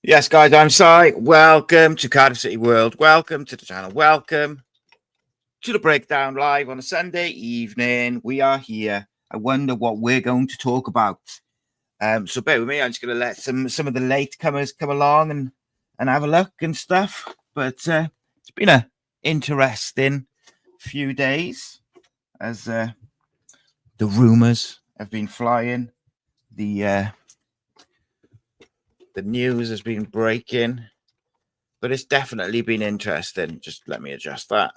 Yes, guys, I'm Si. Welcome to Cardiff City World. Welcome to the channel. Welcome to the breakdown live on a Sunday evening. We are here. I wonder what we're going to talk about. So bear with me. I'm just going to let some of the latecomers come along and have a look and stuff. But it's been an interesting few days as the rumours have been flying. The news has been breaking, but it's definitely been interesting. Just let me adjust that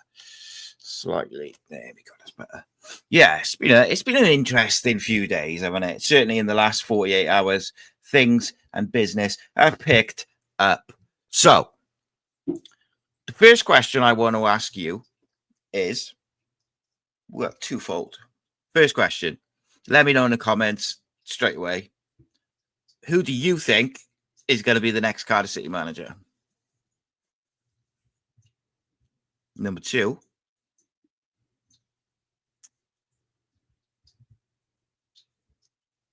slightly. There we go. That's better. Yeah, it's been an interesting few days, haven't it? Certainly in the last 48 hours, things and business have picked up. So the first question I want to ask you is, well, twofold. First question, let me know in the comments straight away. Who do you think is going to be the next Cardiff City manager? Number two,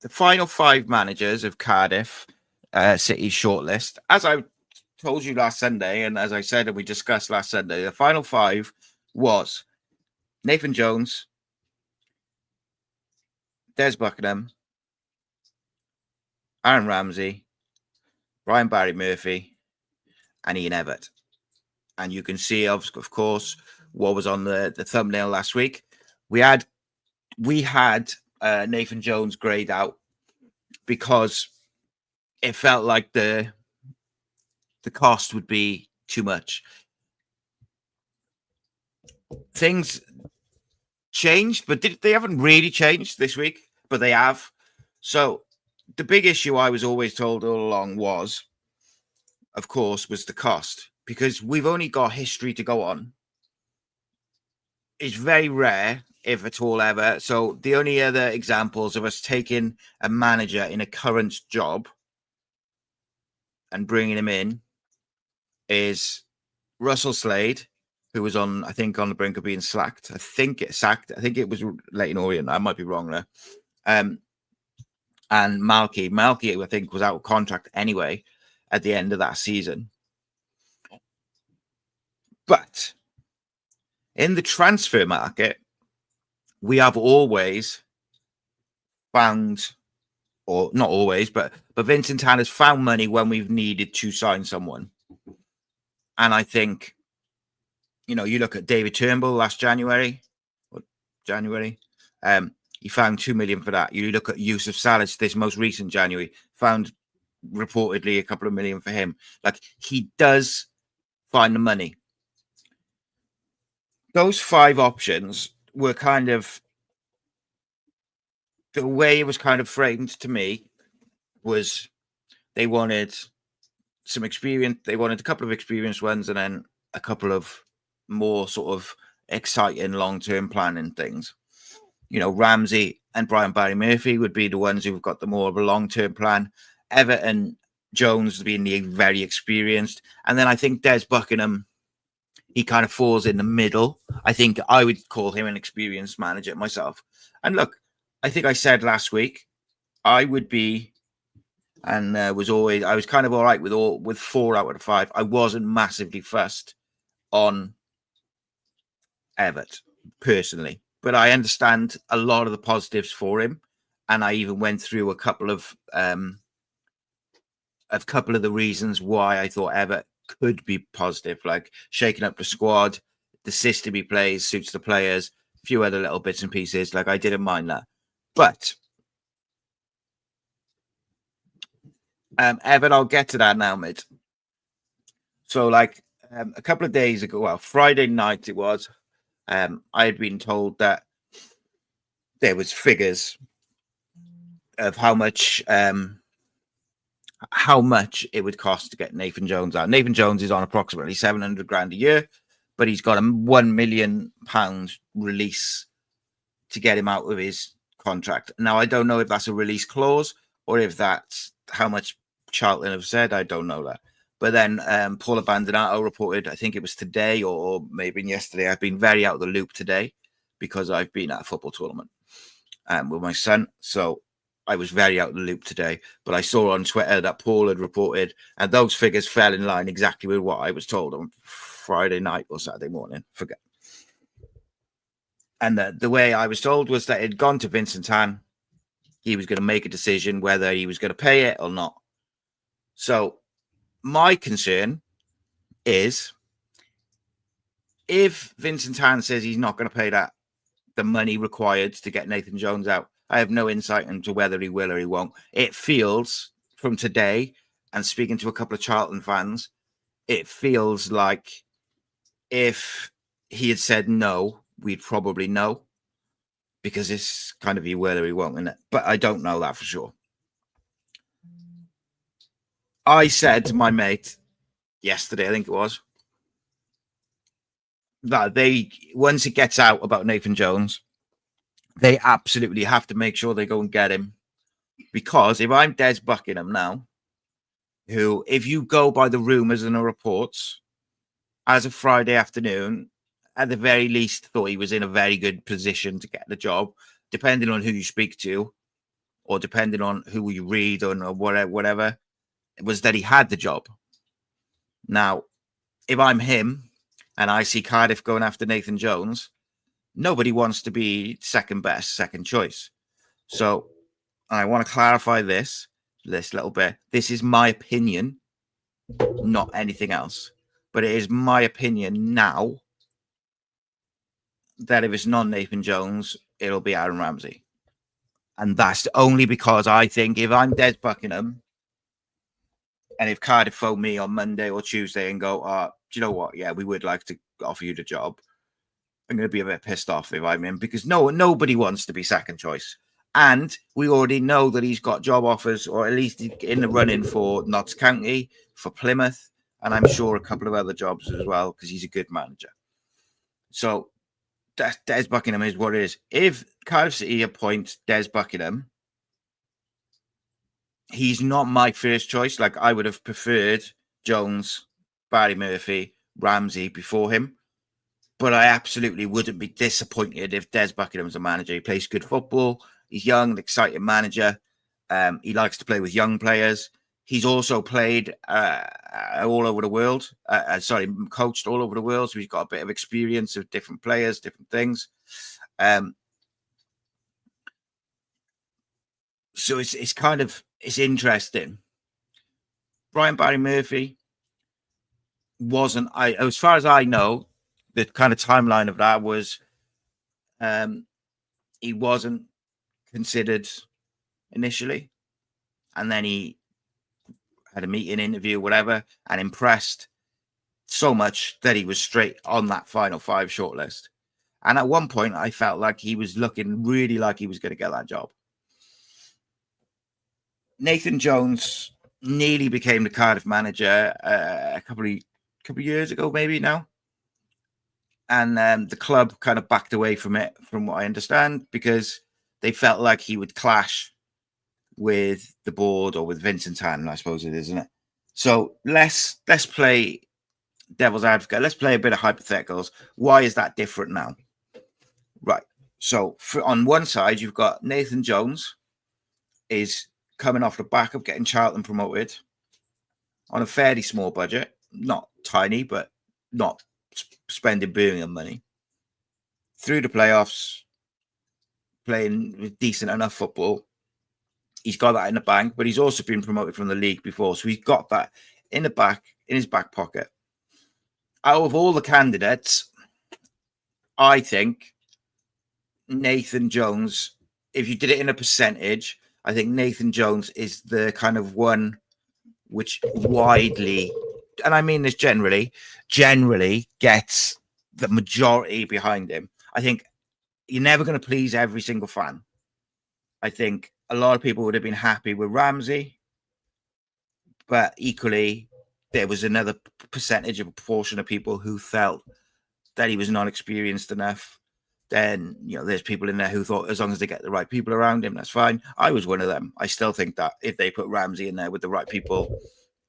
the final 5 managers of Cardiff City shortlist, as I told you last Sunday, and as I said and we discussed last Sunday, the final 5 was Nathan Jones, Des Buckingham, Aaron Ramsey, Brian Barry Murphy, and Ian Evatt. And you can see, of course, what was on the thumbnail last week. We had Nathan Jones grayed out because it felt like the cost would be too much. Things changed, but they haven't really changed this week, but they have. So the big issue I was always told all along was, of course, was the cost, because we've only got history to go on. It's very rare, if at all ever. So the only other examples of us taking a manager in a current job and bringing him in is Russell Slade, who was on the brink of being sacked. I think it was Leyton Orient. I might be wrong there. And Malky, I think, was out of contract anyway at the end of that season. But in the transfer market, we have always found, or not always, but Vincent Tan has found money when we've needed to sign someone. And I think, you look at David Turnbull last January, he found 2 million for that. You look at Yusuf Salas this most recent January, found reportedly a couple of million for him. Like, he does find the money. Those 5 options were kind of, the way it was kind of framed to me was they wanted some experience. They wanted a couple of experienced ones and then a couple of more sort of exciting long-term planning things. Ramsey and Brian Barry Murphy would be the ones who've got the more of a long-term plan. Evatt and Jones being the very experienced. And then I think Des Buckingham, he kind of falls in the middle. I think I would call him an experienced manager myself. And look, I think I said last week, I would be, and I was kind of all right with 4 out of 5. I wasn't massively fussed on Evatt personally, but I understand a lot of the positives for him. And I even went through a couple of the reasons why I thought Evatt could be positive, like shaking up the squad, the system he plays suits the players, a few other little bits and pieces. Like, I didn't mind that. But Evan, I'll get to that now, mate. So, like, a couple of days ago, well, Friday night it was, I had been told that there was figures of how much it would cost to get Nathan Jones out. Nathan Jones is on approximately 700 grand a year, but he's got a £1 million release to get him out of his contract. Now, I don't know if that's a release clause or if that's how much Charlton have said. I don't know that. But then Paul Abandonado reported, I think it was today or maybe yesterday. I've been very out of the loop today because I've been at a football tournament with my son. So I was very out of the loop today, but I saw on Twitter that Paul had reported, and those figures fell in line exactly with what I was told on Friday night or Saturday morning. Forget. And the way I was told was that it had gone to Vincent Tan. He was going to make a decision whether he was going to pay it or not. So my concern is if Vincent Tan says he's not going to pay the money required to get Nathan Jones out, I have no insight into whether he will or he won't. It feels from today, and speaking to a couple of Charlton fans, it feels like if he had said no, we'd probably know, because it's kind of he will or he won't, isn't it? But I don't know that for sure. I said to my mate yesterday, I think it was, that once it gets out about Nathan Jones, they absolutely have to make sure they go and get him. Because if I'm Des Buckingham now, who, if you go by the rumours and the reports, as of Friday afternoon, at the very least thought he was in a very good position to get the job, depending on who you speak to, or depending on who you read or whatever, it was that he had the job. Now, if I'm him and I see Cardiff going after Nathan Jones, nobody wants to be second best, second choice. So I want to clarify this little bit. This is my opinion, not anything else. But it is my opinion now that if it's not Nathan Jones, it'll be Aaron Ramsey. And that's only because I think if I'm Des Buckingham, and if Cardiff phone me on Monday or Tuesday and go, do you know what? Yeah, we would like to offer you the job. I'm going to be a bit pissed off if I'm in, because nobody wants to be second choice. And we already know that he's got job offers, or at least in the running for Notts County, for Plymouth, and I'm sure a couple of other jobs as well, because he's a good manager. So Des Buckingham is what it is. If Cardiff City appoint Des Buckingham, he's not my first choice. Like, I would have preferred Jones, Barry Murphy, Ramsey before him. But I absolutely wouldn't be disappointed if Des Buckingham's a manager. He plays good football. He's young, an exciting manager. He likes to play with young players. He's also played all over the world. Coached all over the world. So he's got a bit of experience of different players, different things. So it's interesting. Barry Murphy wasn't, as far as I know, the kind of timeline of that was he wasn't considered initially, and then he had a meeting, interview, whatever, and impressed so much that he was straight on that final 5 shortlist. And at one point, I felt like he was looking really like he was going to get that job. Nathan Jones nearly became the Cardiff manager a couple of years ago, maybe now. And the club kind of backed away from it, from what I understand, because they felt like he would clash with the board or with Vincent Tan, I suppose it is, isn't it? So let's play devil's advocate. Let's play a bit of hypotheticals. Why is that different now? Right. So on one side, you've got Nathan Jones is coming off the back of getting Charlton promoted on a fairly small budget, not tiny, but not spending Birmingham money, through the playoffs, playing decent enough football. He's got that in the bank, but he's also been promoted from the league before, so he's got that in his back pocket. Out of all the candidates, I think Nathan Jones, if you did it in a percentage, I think Nathan Jones is the kind of one which widely, and I mean this generally gets the majority behind him. I think you're never going to please every single fan. I think a lot of people would have been happy with Ramsey, but equally, there was another percentage of a proportion of people who felt that he was not experienced enough. Then, there's people in there who thought as long as they get the right people around him, that's fine. I was one of them. I still think that if they put Ramsey in there with the right people,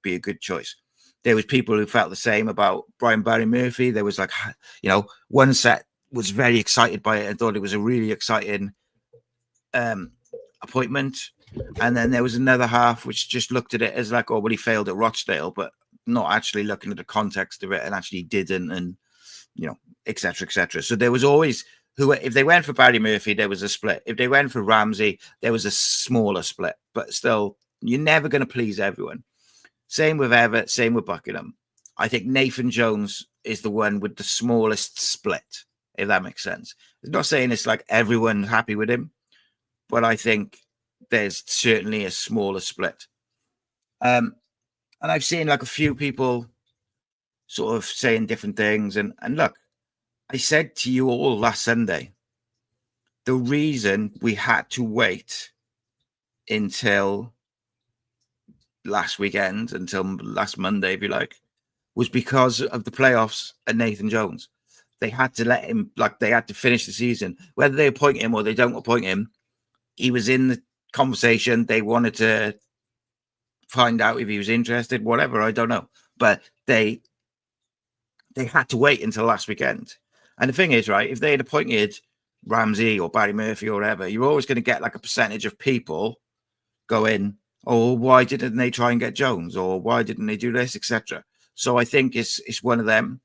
be a good choice. There was people who felt the same about Barry Murphy. There was one set was very excited by it and thought it was a really exciting appointment. And then there was another half which just looked at it as like, oh, well, he failed at Rochdale, but not actually looking at the context of it and actually didn't, and, you know, et cetera, et cetera. So there was always if they went for Barry Murphy, there was a split. If they went for Ramsey, there was a smaller split, but still, you're never going to please everyone. Same with Everett, same with Buckingham. I think Nathan Jones is the one with the smallest split, if that makes sense. I'm not saying it's like everyone's happy with him, but I think there's certainly a smaller split. And I've seen like a few people sort of saying different things. And look, I said to you all last Sunday, the reason we had to wait until last weekend, until last Monday, if you like, was because of the playoffs and Nathan Jones. They had to let him, like, they had to finish the season. Whether they appoint him or they don't appoint him, he was in the conversation. They wanted to find out if he was interested, whatever, I don't know. But they had to wait until last weekend. And the thing is, right, if they had appointed Ramsey or Barry Murphy or whatever, you're always going to get like a percentage of people going, oh, why didn't they try and get Jones? Or why didn't they do this, etc. So I think it's one of them.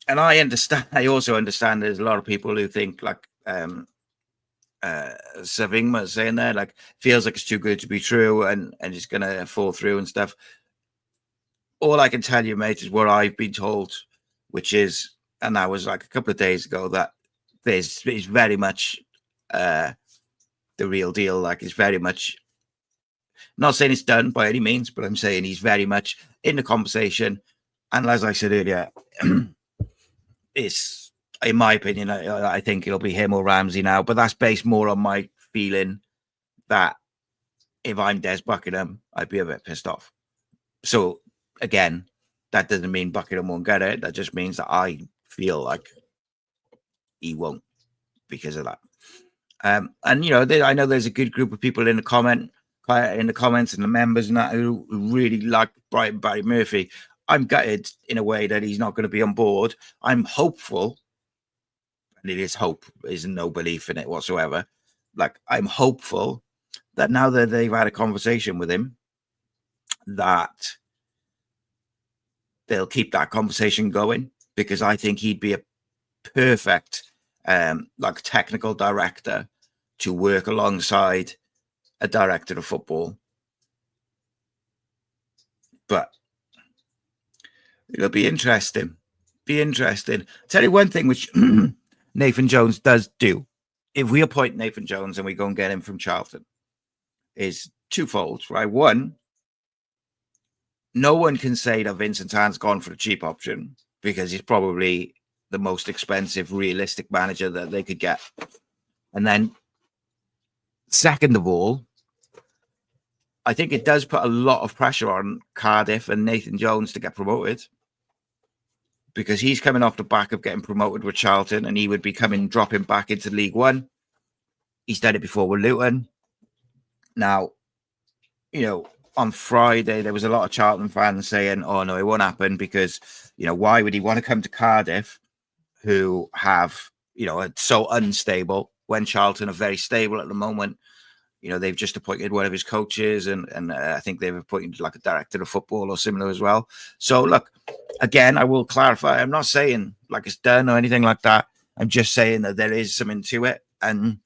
And I understand. I also understand there's a lot of people who think like Savingma saying there, like, feels like it's too good to be true and it's going to fall through and stuff. All I can tell you, mate, is what I've been told, which is, and that was like a couple of days ago, that it's very much the real deal. Like, it's very much, not saying it's done by any means, but I'm saying he's very much in the conversation. And as I said earlier, it's, in my opinion, I think it'll be him or Ramsey now, but that's based more on my feeling that if I'm Des Buckingham, I'd be a bit pissed off. So again, that doesn't mean Buckingham won't get it. That just means that I feel like he won't because of that. And you know, I know there's a good group of people in the comments and the members and that who really like Barry Murphy. I'm gutted in a way that he's not going to be on board. I'm hopeful, and it is hope, is no belief in it whatsoever. Like, I'm hopeful that now that they've had a conversation with him, that they'll keep that conversation going, because I think he'd be a perfect like technical director to work alongside a director of football. But it'll be interesting. Tell you one thing which Nathan Jones does do. If we appoint Nathan Jones and we go and get him from Charlton, is twofold, right? One, no one can say that Vincent Tan's gone for a cheap option, because he's probably the most expensive realistic manager that they could get. And then second of all, I think it does put a lot of pressure on Cardiff and Nathan Jones to get promoted, because he's coming off the back of getting promoted with Charlton, and he would be dropping back into League One. He's done it before with Luton. Now, you know, on Friday, there was a lot of Charlton fans saying, oh, no, it won't happen, because, you know, why would he want to come to Cardiff, who have, you know, are so unstable, when Charlton are very stable at the moment. You know, they've just appointed one of his coaches, and I think they've appointed like a director of football or similar as well. So, look, again, I will clarify. I'm not saying like it's done or anything like that. I'm just saying that there is something to it. And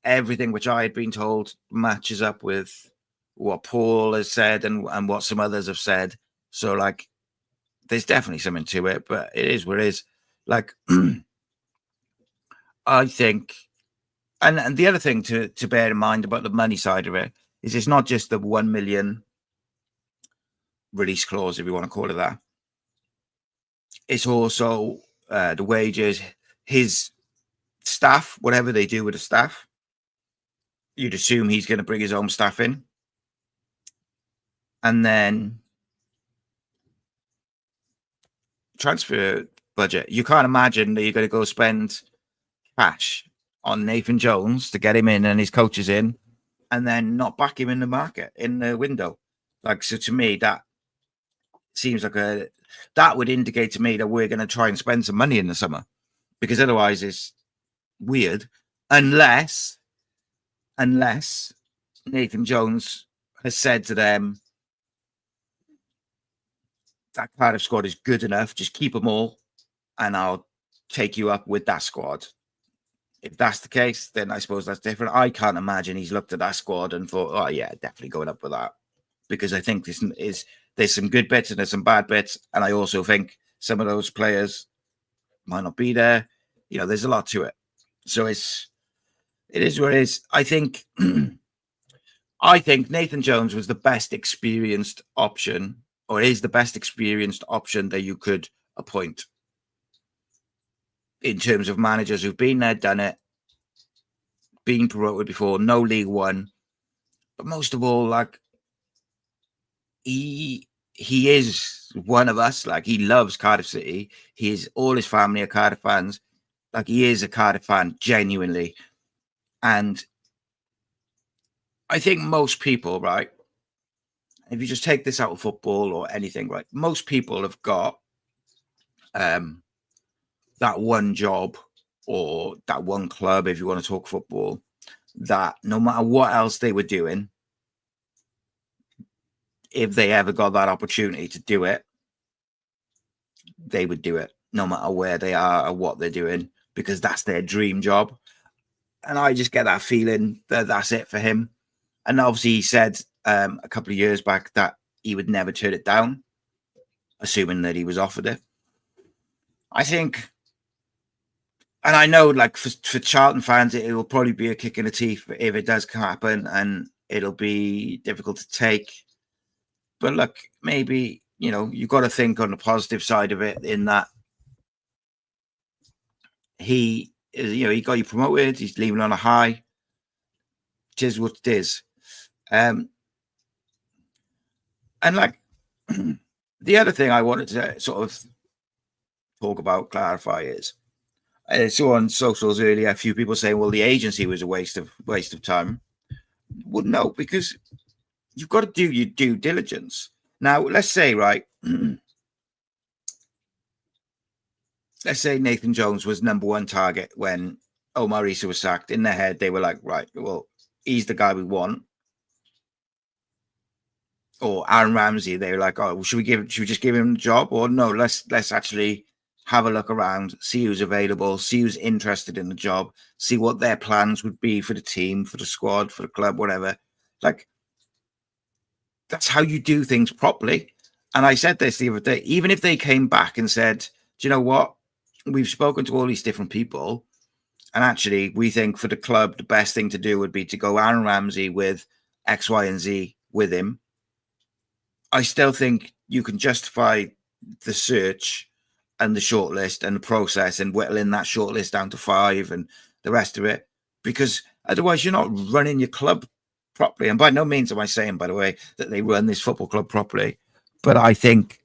everything which I had been told matches up with what Paul has said and what some others have said. So, like, there's definitely something to it, but it is what it is. Like, I think, and the other thing to bear in mind about the money side of it is it's not just the 1 million release clause, if you want to call it that. It's also the wages, his staff, whatever they do with the staff. You'd assume he's going to bring his own staff in. And then transfer budget. You can't imagine that you're going to go spend cash on Nathan Jones to get him in and his coaches in, and then not back him in the market, in the window. Like, so to me, that seems like that would indicate to me that we're going to try and spend some money in the summer, because otherwise weird, unless Nathan Jones has said to them, that Cardiff squad is good enough, just keep them all, and I'll take you up with that squad. If that's the case, then I suppose that's different. I can't imagine he's looked at that squad and thought, oh yeah, definitely going up with that. Because I think there's some good bits and there's some bad bits. And I also think some of those players might not be there. You know, there's a lot to it. So it is what it is. I think Nathan Jones was the best experienced option, or is the best experienced option that you could appoint in terms of managers who've been there, done it, been promoted before, no League One. But most of all, like, he is one of us. Like, he loves Cardiff City. All his family are Cardiff fans. Like, he is a Cardiff fan, genuinely. And I think most people, right, if you just take this out of football or anything, right, most people have got that one job or that one club, if you want to talk football, that no matter what else they were doing, if they ever got that opportunity to do it, they would do it, no matter where they are or what they're doing, because that's their dream job. And I just get that feeling that that's it for him. And obviously he said a couple of years back that he would never turn it down, assuming that he was offered it. I think, and I know, like, for Charlton fans, it will probably be a kick in the teeth if it does happen, and it'll be difficult to take. But look, maybe, you know, you've got to think on the positive side of it, in that he got you promoted, he's leaving on a high. It is what it is. And like, the other thing I wanted to sort of talk about, clarify, is I saw on socials earlier a few people saying, well, the agency was a waste of time. Well, no, because you've got to do your due diligence. Now, let's say, right, let's say Nathan Jones was number one target when Omar Rhys was sacked. In their head, they were like, right, well, he's the guy we want. Or Aaron Ramsey, they were like, oh, should we just give him the job? Or no, let's actually have a look around, see who's available, see who's interested in the job, see what their plans would be for the team, for the squad, for the club, whatever. Like, that's how you do things properly. And I said this the other day, even if they came back and said, do you know what? We've spoken to all these different people, and actually we think for the club, the best thing to do would be to go Aaron Ramsey with X, Y, and Z with him. I still think you can justify the search and the shortlist and the process and whittling that shortlist down to 5 and the rest of it, because otherwise you're not running your club properly. And by no means am I saying, by the way, that they run this football club properly. But I think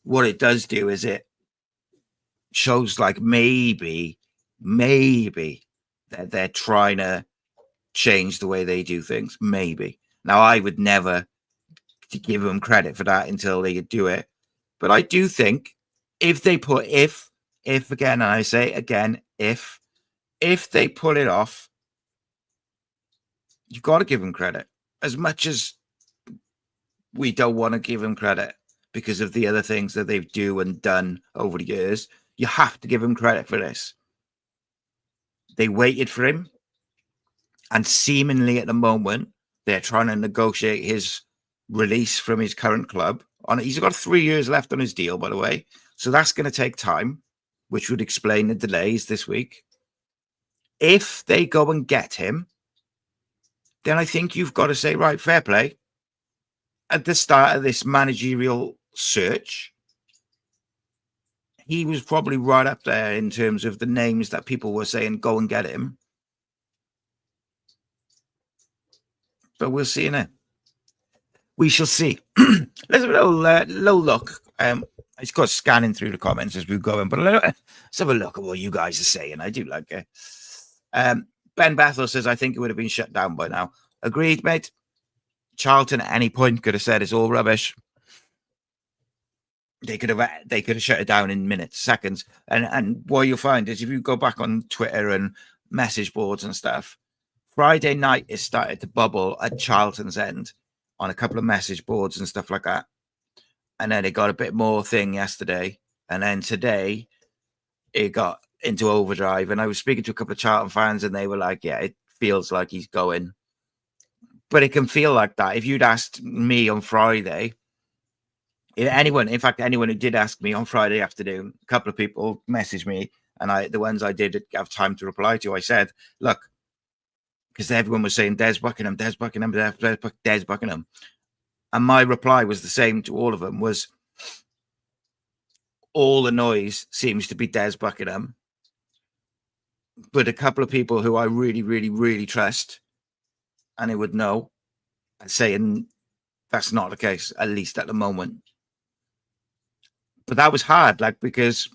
what it does do is it shows, like, maybe that they're trying to change the way they do things. Maybe. Now, I would never to give them credit for that until they do it. But I do think if they put, if again, and I say again, if they pull it off, you've got to give them credit, as much as we don't want to give them credit because of the other things that they've do and done over the years. You have to give them credit for this. They waited for him, and seemingly at the moment they're trying to negotiate his release from his current club. He's got 3 years left on his deal, by the way, so that's going to take time, which would explain the delays this week. If they go and get him, then I think you've got to say, right, fair play. At the start of this managerial search, he was probably right up there in terms of the names that people were saying, go and get him. But we'll see now. We shall see. Let's have a little look. I just got scanning through the comments as we're going, but let's have a look at what you guys are saying. I do like it. Ben Bethel says, I think it would have been shut down by now. Agreed, mate. Charlton at any point could have said it's all rubbish. they could have shut it down in minutes, seconds. And what you'll find is if you go back on Twitter and message boards and stuff, Friday night it started to bubble at Charlton's End on a couple of message boards and stuff like that. And then it got a bit more thing yesterday. And then today it got into overdrive. And I was speaking to a couple of Charlton fans and they were like, yeah, it feels like he's going. But it can feel like that. If you'd asked me on Friday, anyone who did ask me on Friday afternoon, a couple of people messaged me, and the ones I did have time to reply to, I said, look, because everyone was saying Des Buckingham, Des Buckingham, Des Buckingham. And my reply was the same to all of them, was all the noise seems to be Des Buckingham. But a couple of people who I really, really, really trust, and they would know, saying that's not the case, at least at the moment. But that was hard, like, because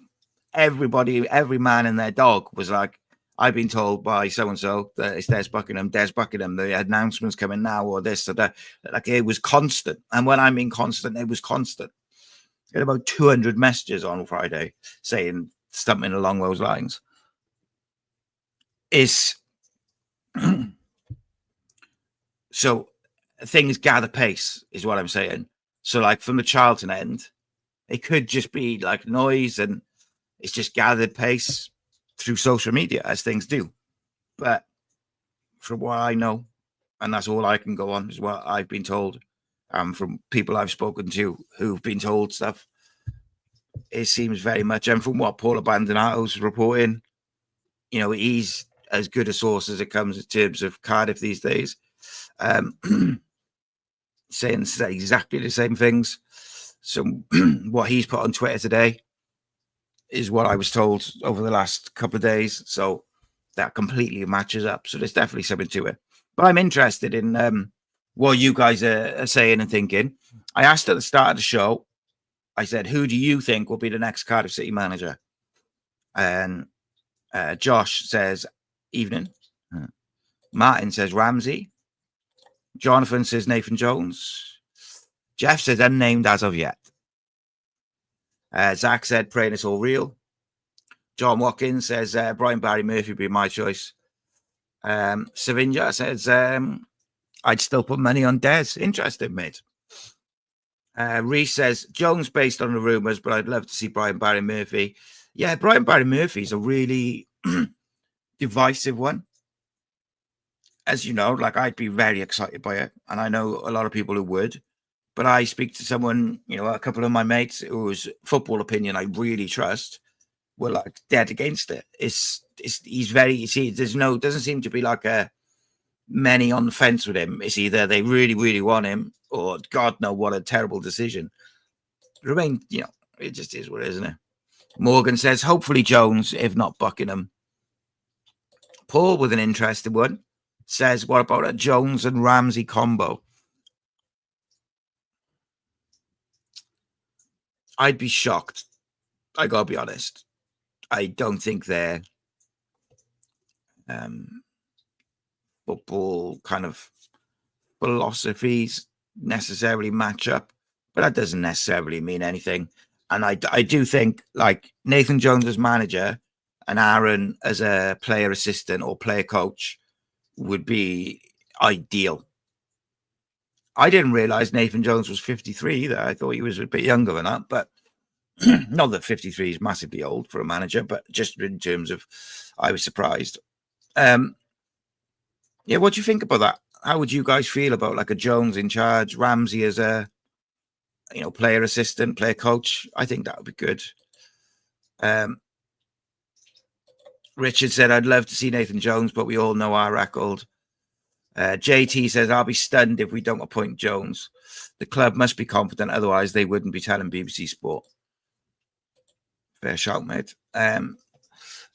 every man and their dog was like, I've been told by so-and-so that it's Des Buckingham, the announcement's coming now, or this or that. Like, it was constant. And when I mean constant, it was constant. I had about 200 messages on Friday saying something along those lines. So things gather pace, is what I'm saying. So, like, from the Charlton end, it could just be like noise and it's just gathered pace through social media, as things do. But from what I know, and that's all I can go on, is what I've been told from people I've spoken to who've been told stuff. It seems very much, and from what Paul Abandonato's reporting, you know, he's as good a source as it comes in terms of Cardiff these days, saying exactly the same things. So what he's put on Twitter today is what I was told over the last couple of days. So that completely matches up. So there's definitely something to it. But I'm interested in what you guys are saying and thinking. I asked at the start of the show, I said, who do you think will be the next Cardiff City manager? And Josh says, evening. Martin says, Ramsey. Jonathan says, Nathan Jones. Jeff says, unnamed as of yet. Zach said, praying it's all real. John Watkins says, Brian Barry Murphy would be my choice. Savinja says, I'd still put money on Des. Interesting, mate. Rhys says, Jones based on the rumours, but I'd love to see Brian Barry Murphy. Yeah, Brian Barry Murphy is a really divisive one. As you know, like, I'd be very excited by it. And I know a lot of people who would. But I speak to someone, you know, a couple of my mates whose football opinion I really trust were like dead against it. He's very, you see, doesn't seem to be like many on the fence with him. It's either they really, really want him, or God know what a terrible decision. Remain, you know, it just is what it is, isn't it? Morgan says, hopefully Jones, if not Buckingham. Paul, with an interesting one, says, what about a Jones and Ramsey combo? I'd be shocked. I gotta be honest. I don't think their football kind of philosophies necessarily match up, but that doesn't necessarily mean anything. And I do think, like, Nathan Jones as manager and Aaron as a player assistant or player coach would be ideal. I didn't realize Nathan Jones was 53 either. I thought he was a bit younger than that, but not that 53 is massively old for a manager, but just in terms of, I was surprised. Yeah, what do you think about that? How would you guys feel about like a Jones in charge, Ramsey as a, you know, player assistant, player coach? I think that would be good. Richard said, I'd love to see Nathan Jones, but we all know our record. JT says, I'll be stunned if we don't appoint Jones. The club must be confident, otherwise they wouldn't be telling BBC Sport. Fair shout, mate.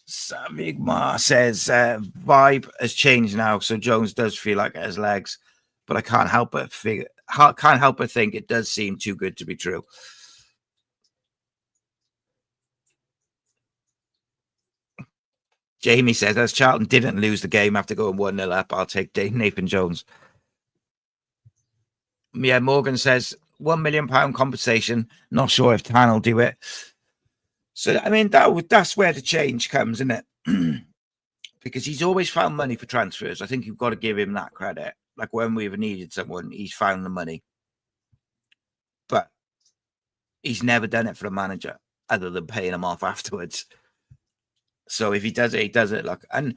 Savigmar says, vibe has changed now, so Jones does feel like it has legs, but I can't help but think it does seem too good to be true. Jamie says, as Charlton didn't lose the game after going 1-0 up, I'll take Nathan Jones. Yeah, Morgan says, £1 million compensation. Not sure if Tan will do it. So, I mean, that's where the change comes, isn't it? Because he's always found money for transfers. I think you've got to give him that credit. Like when we've needed someone, he's found the money. But he's never done it for a manager other than paying him off afterwards. So if he does it, he does it. Like, and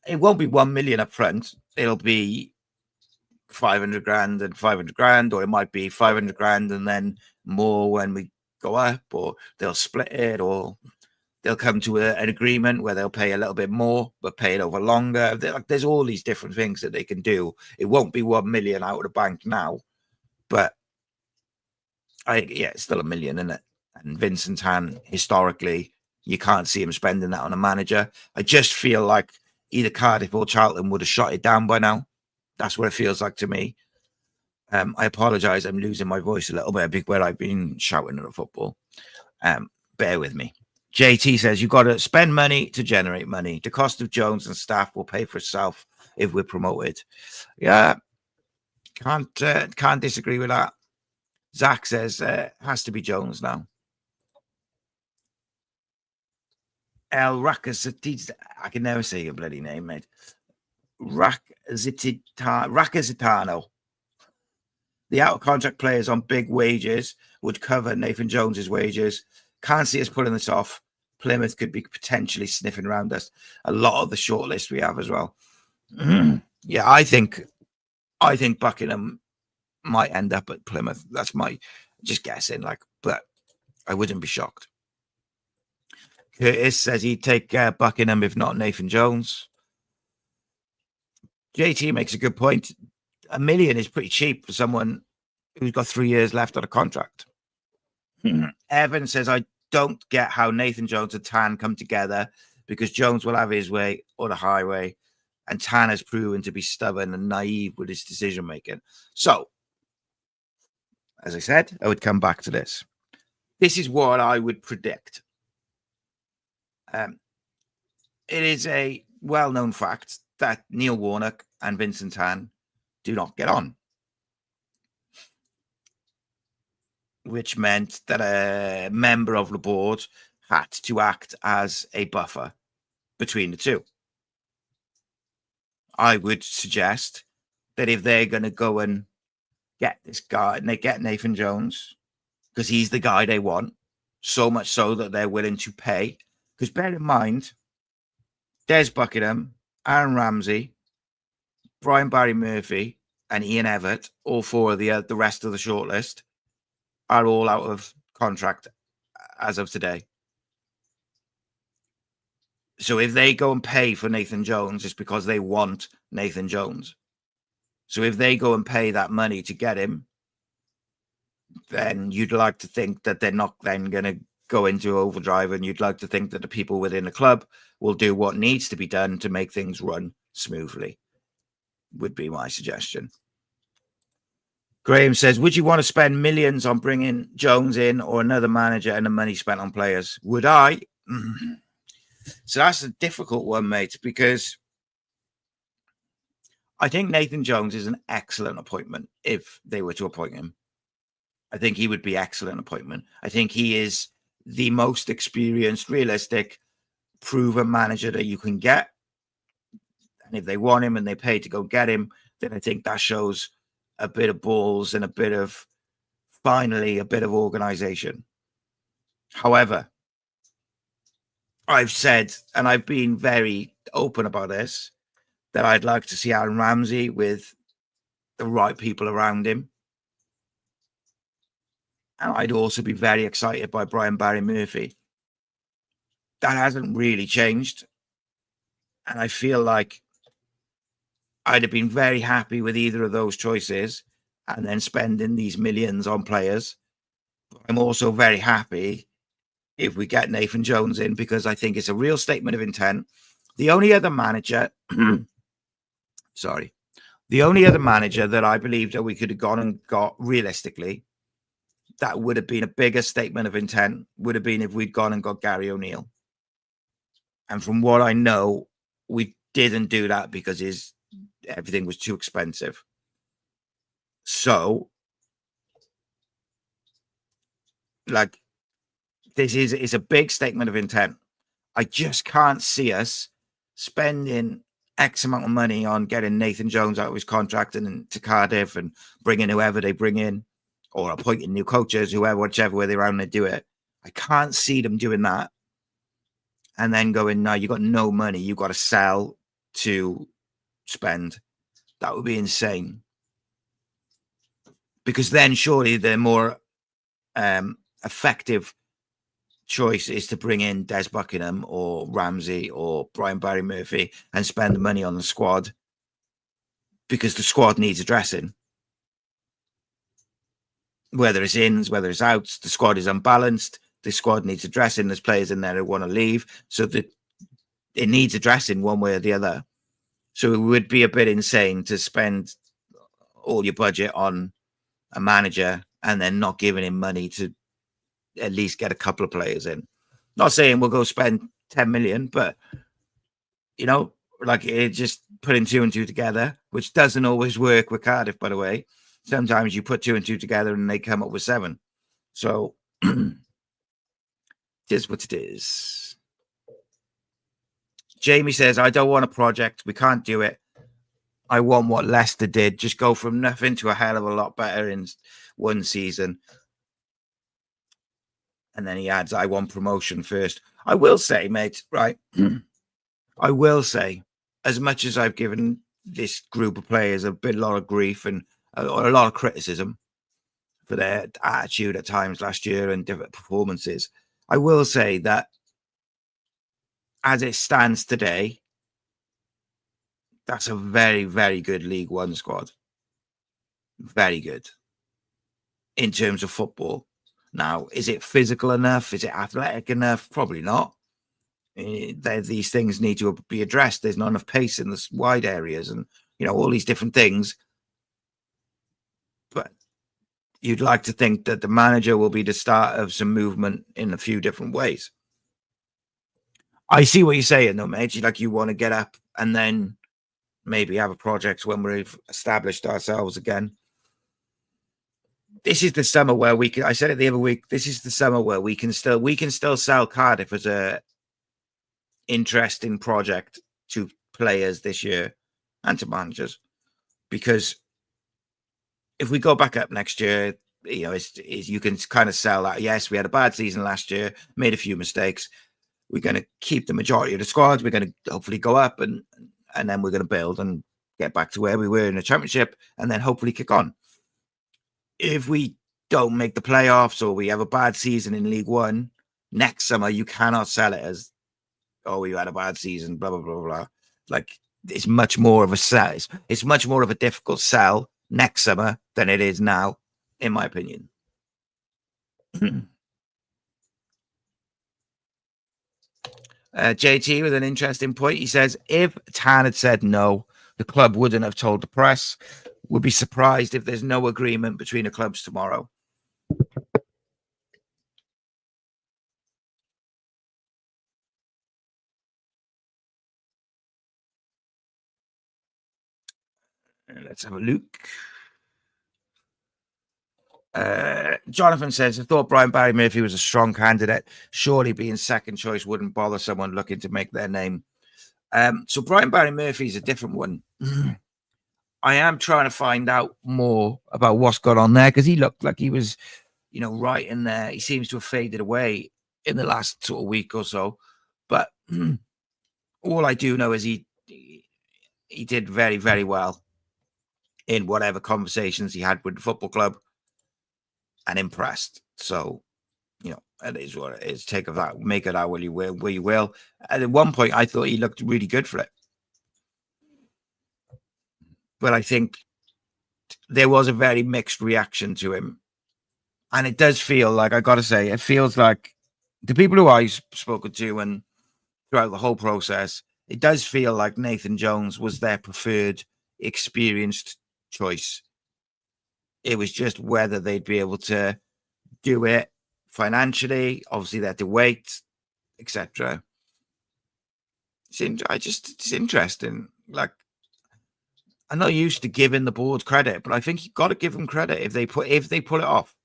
it won't be 1 million up front. It'll be 500 grand and 500 grand, or it might be 500 grand and then more when we go up, or they'll split it, or they'll come to an agreement where they'll pay a little bit more but pay it over longer. There's all these different things that they can do. It won't be 1 million out of the bank now, but it's still 1 million, isn't it? And Vincent Tan, historically, you can't see him spending that on a manager. I just feel like either Cardiff or Charlton would have shot it down by now. That's what it feels like to me. I apologise. I'm losing my voice a little bit where I've been shouting at the football. Bear with me. JT says, you've got to spend money to generate money. The cost of Jones and staff will pay for itself if we're promoted. Yeah, can't disagree with that. Zach says, has to be Jones now. El Rakazitano. I can never say your bloody name, mate. Rakazitano. The out-of-contract players on big wages would cover Nathan Jones's wages. Can't see us pulling this off. Plymouth could be potentially sniffing around us. A lot of the shortlist we have as well. Yeah, I think Buckingham might end up at Plymouth. That's my just guessing, but I wouldn't be shocked. Curtis says he'd take Buckingham if not Nathan Jones. JT makes a good point. $1 million is pretty cheap for someone who's got 3 years left on a contract. Evan says, I don't get how Nathan Jones and Tan come together, because Jones will have his way or the highway, and Tan has proven to be stubborn and naive with his decision making. So, as I said, I would come back to this. This is what I would predict. It is a well-known fact that Neil Warnock and Vincent Tan do not get on, which meant that a member of the board had to act as a buffer between the two. I would suggest that if they're going to go and get this guy, and they get Nathan Jones, because he's the guy they want, so much so that they're willing to pay. Because bear in mind, Des Buckingham, Aaron Ramsey, Brian Barry Murphy, and Ian Everett, all four of the rest of the shortlist, are all out of contract as of today. So if they go and pay for Nathan Jones, it's because they want Nathan Jones. So if they go and pay that money to get him, then you'd like to think that they're not then going to go into overdrive, and you'd like to think that the people within the club will do what needs to be done to make things run smoothly, would be my suggestion. Graham says, would you want to spend millions on bringing Jones in or another manager and the money spent on players? Would I? So that's a difficult one, mate, because I think Nathan Jones is an excellent appointment if they were to appoint him. I think he would be excellent appointment. I think he is the most experienced, realistic, proven manager that you can get. And if they want him and they pay to go get him, then I think that shows a bit of balls and finally a bit of organization. However, I've said, and I've been very open about this, that I'd like to see Aaron Ramsey with the right people around him. And I'd also be very excited by Brian Barry Murphy. That hasn't really changed. And I feel like I'd have been very happy with either of those choices and then spending these millions on players. But I'm also very happy if we get Nathan Jones in, because I think it's a real statement of intent. The only other manager, the only other manager that I believe that we could have gone and got realistically, that would have been a bigger statement of intent, would have been if we'd gone and got Gary O'Neill. And from what I know, we didn't do that because everything was too expensive. So Like, this is a big statement of intent. I just can't see us spending X amount of money on getting Nathan Jones out of his contract and to Cardiff and bringing whoever they bring in, or appointing new coaches, whoever, whichever way around they do it. I can't see them doing that. And then going, no, you got no money. You got to sell to spend. That would be insane. Because then surely the more effective choice is to bring in Des Buckingham or Ramsey or Brian Barry Murphy and spend the money on the squad, because the squad needs addressing. Whether it's ins, whether it's outs, the squad is unbalanced. The squad needs addressing. There's players in there who want to leave, so that it needs addressing one way or the other. So it would be a bit insane to spend all your budget on a manager and then not giving him money to at least get a couple of players in. Not saying we'll go spend 10 million, but like, it just putting 2 and 2 together, which doesn't always work with Cardiff, by the way. Sometimes you put 2 and 2 together and they come up with 7. So just what it is. Jamie says, I don't want a project. We can't do it. I want what Leicester did. Just go from nothing to a hell of a lot better in one season. And then he adds, I want promotion first. I will say, mate, right? I will say, as much as I've given this group of players a lot of grief and a lot of criticism for their attitude at times last year and different performances, I will say that as it stands today, that's a very, very good League One squad. Very good in terms of football. Now, is it physical enough? Is it athletic enough? Probably not. These things need to be addressed. There's not enough pace in the wide areas and, all these different things. But you'd like to think that the manager will be the start of some movement in a few different ways. I see what you're saying, though, mate. You want to get up and then maybe have a project when we've established ourselves again. This is the summer where we can. I said it the other week. This is the summer where we can still sell Cardiff as a interesting project to players this year and to managers, because if we go back up next year, you can kind of sell that. Yes, we had a bad season last year, made a few mistakes. We're going to keep the majority of the squads. We're going to hopefully go up and then we're going to build and get back to where we were in the championship and then hopefully kick on. If we don't make the playoffs or we have a bad season in League One, next summer you cannot sell it as, oh, we had a bad season, blah, blah, blah, blah. Like, it's much more of a sell. It's much more of a difficult sell next summer than it is now, in my opinion. JT with an interesting point. He says, if Tan had said no, the club wouldn't have told the press. Would be surprised if there's no agreement between the clubs tomorrow. Let's have a look. Jonathan says, I thought Brian Barry Murphy was a strong candidate. Surely being second choice wouldn't bother someone looking to make their name. So Brian Barry Murphy is a different one. I am trying to find out more about what's gone on there, because he looked like he was, right in there. He seems to have faded away in the last sort of week or so. But all I do know is he did very, very well in whatever conversations he had with the football club and impressed. So, it is what it is. Take of that, make it out where you will. And at one point, I thought he looked really good for it. But I think there was a very mixed reaction to him. And it does feel like, I got to say, it feels like the people who I've spoken to and throughout the whole process, it does feel like Nathan Jones was their preferred, experienced choice. It was just whether they'd be able to do it financially. Obviously, they had to wait, etc. It's interesting. Like, I'm not used to giving the board credit, but I think you've got to give them credit if they pull it off.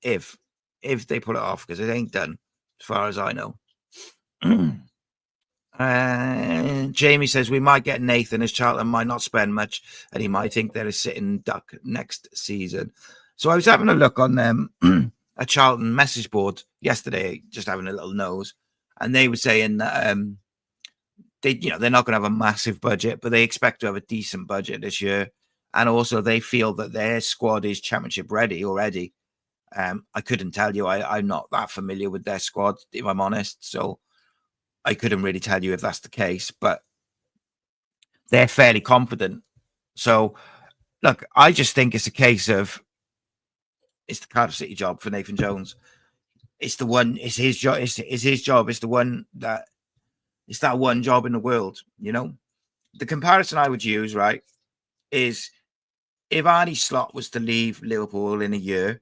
if they pull it off, because it ain't done, as far as I know. Jamie says we might get Nathan, as Charlton might not spend much, and he might think they're a sitting duck next season. So I was having a look on a Charlton message board yesterday, just having a little nose, and they were saying that they're not going to have a massive budget, but they expect to have a decent budget this year, and also they feel that their squad is championship ready already. I couldn't tell you. I'm not that familiar with their squad, if I'm honest, so I couldn't really tell you if that's the case, but they're fairly confident. So, look, I just think it's a case of it's the Cardiff City job for Nathan Jones. It's the one. It's his job. It's his job. It's the one that. It's that one job in the world. You know, the comparison I would use, right, is if Arnie Slot was to leave Liverpool in a year,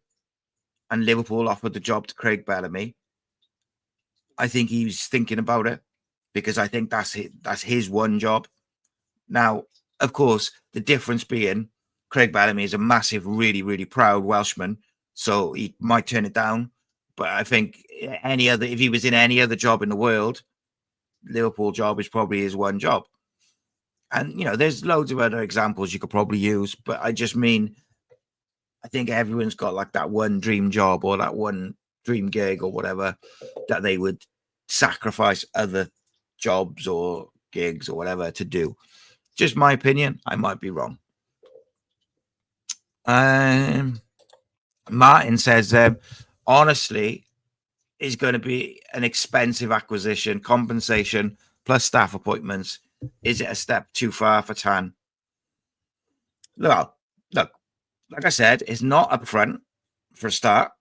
and Liverpool offered the job to Craig Bellamy, I think he's thinking about it, because I think that's it. That's his one job. Now, of course, the difference being Craig Bellamy is a massive, really, really proud Welshman, so he might turn it down. But I think if he was in any other job in the world, Liverpool job is probably his one job. And, there's loads of other examples you could probably use, but I just mean, I think everyone's got like that one dream job or that one dream gig or whatever that they would sacrifice other jobs or gigs or whatever to do. Just my opinion. I might be wrong. Martin says, honestly, is going to be an expensive acquisition, compensation plus staff appointments. Is it a step too far for Tan? Look, like I said, it's not up front for a start.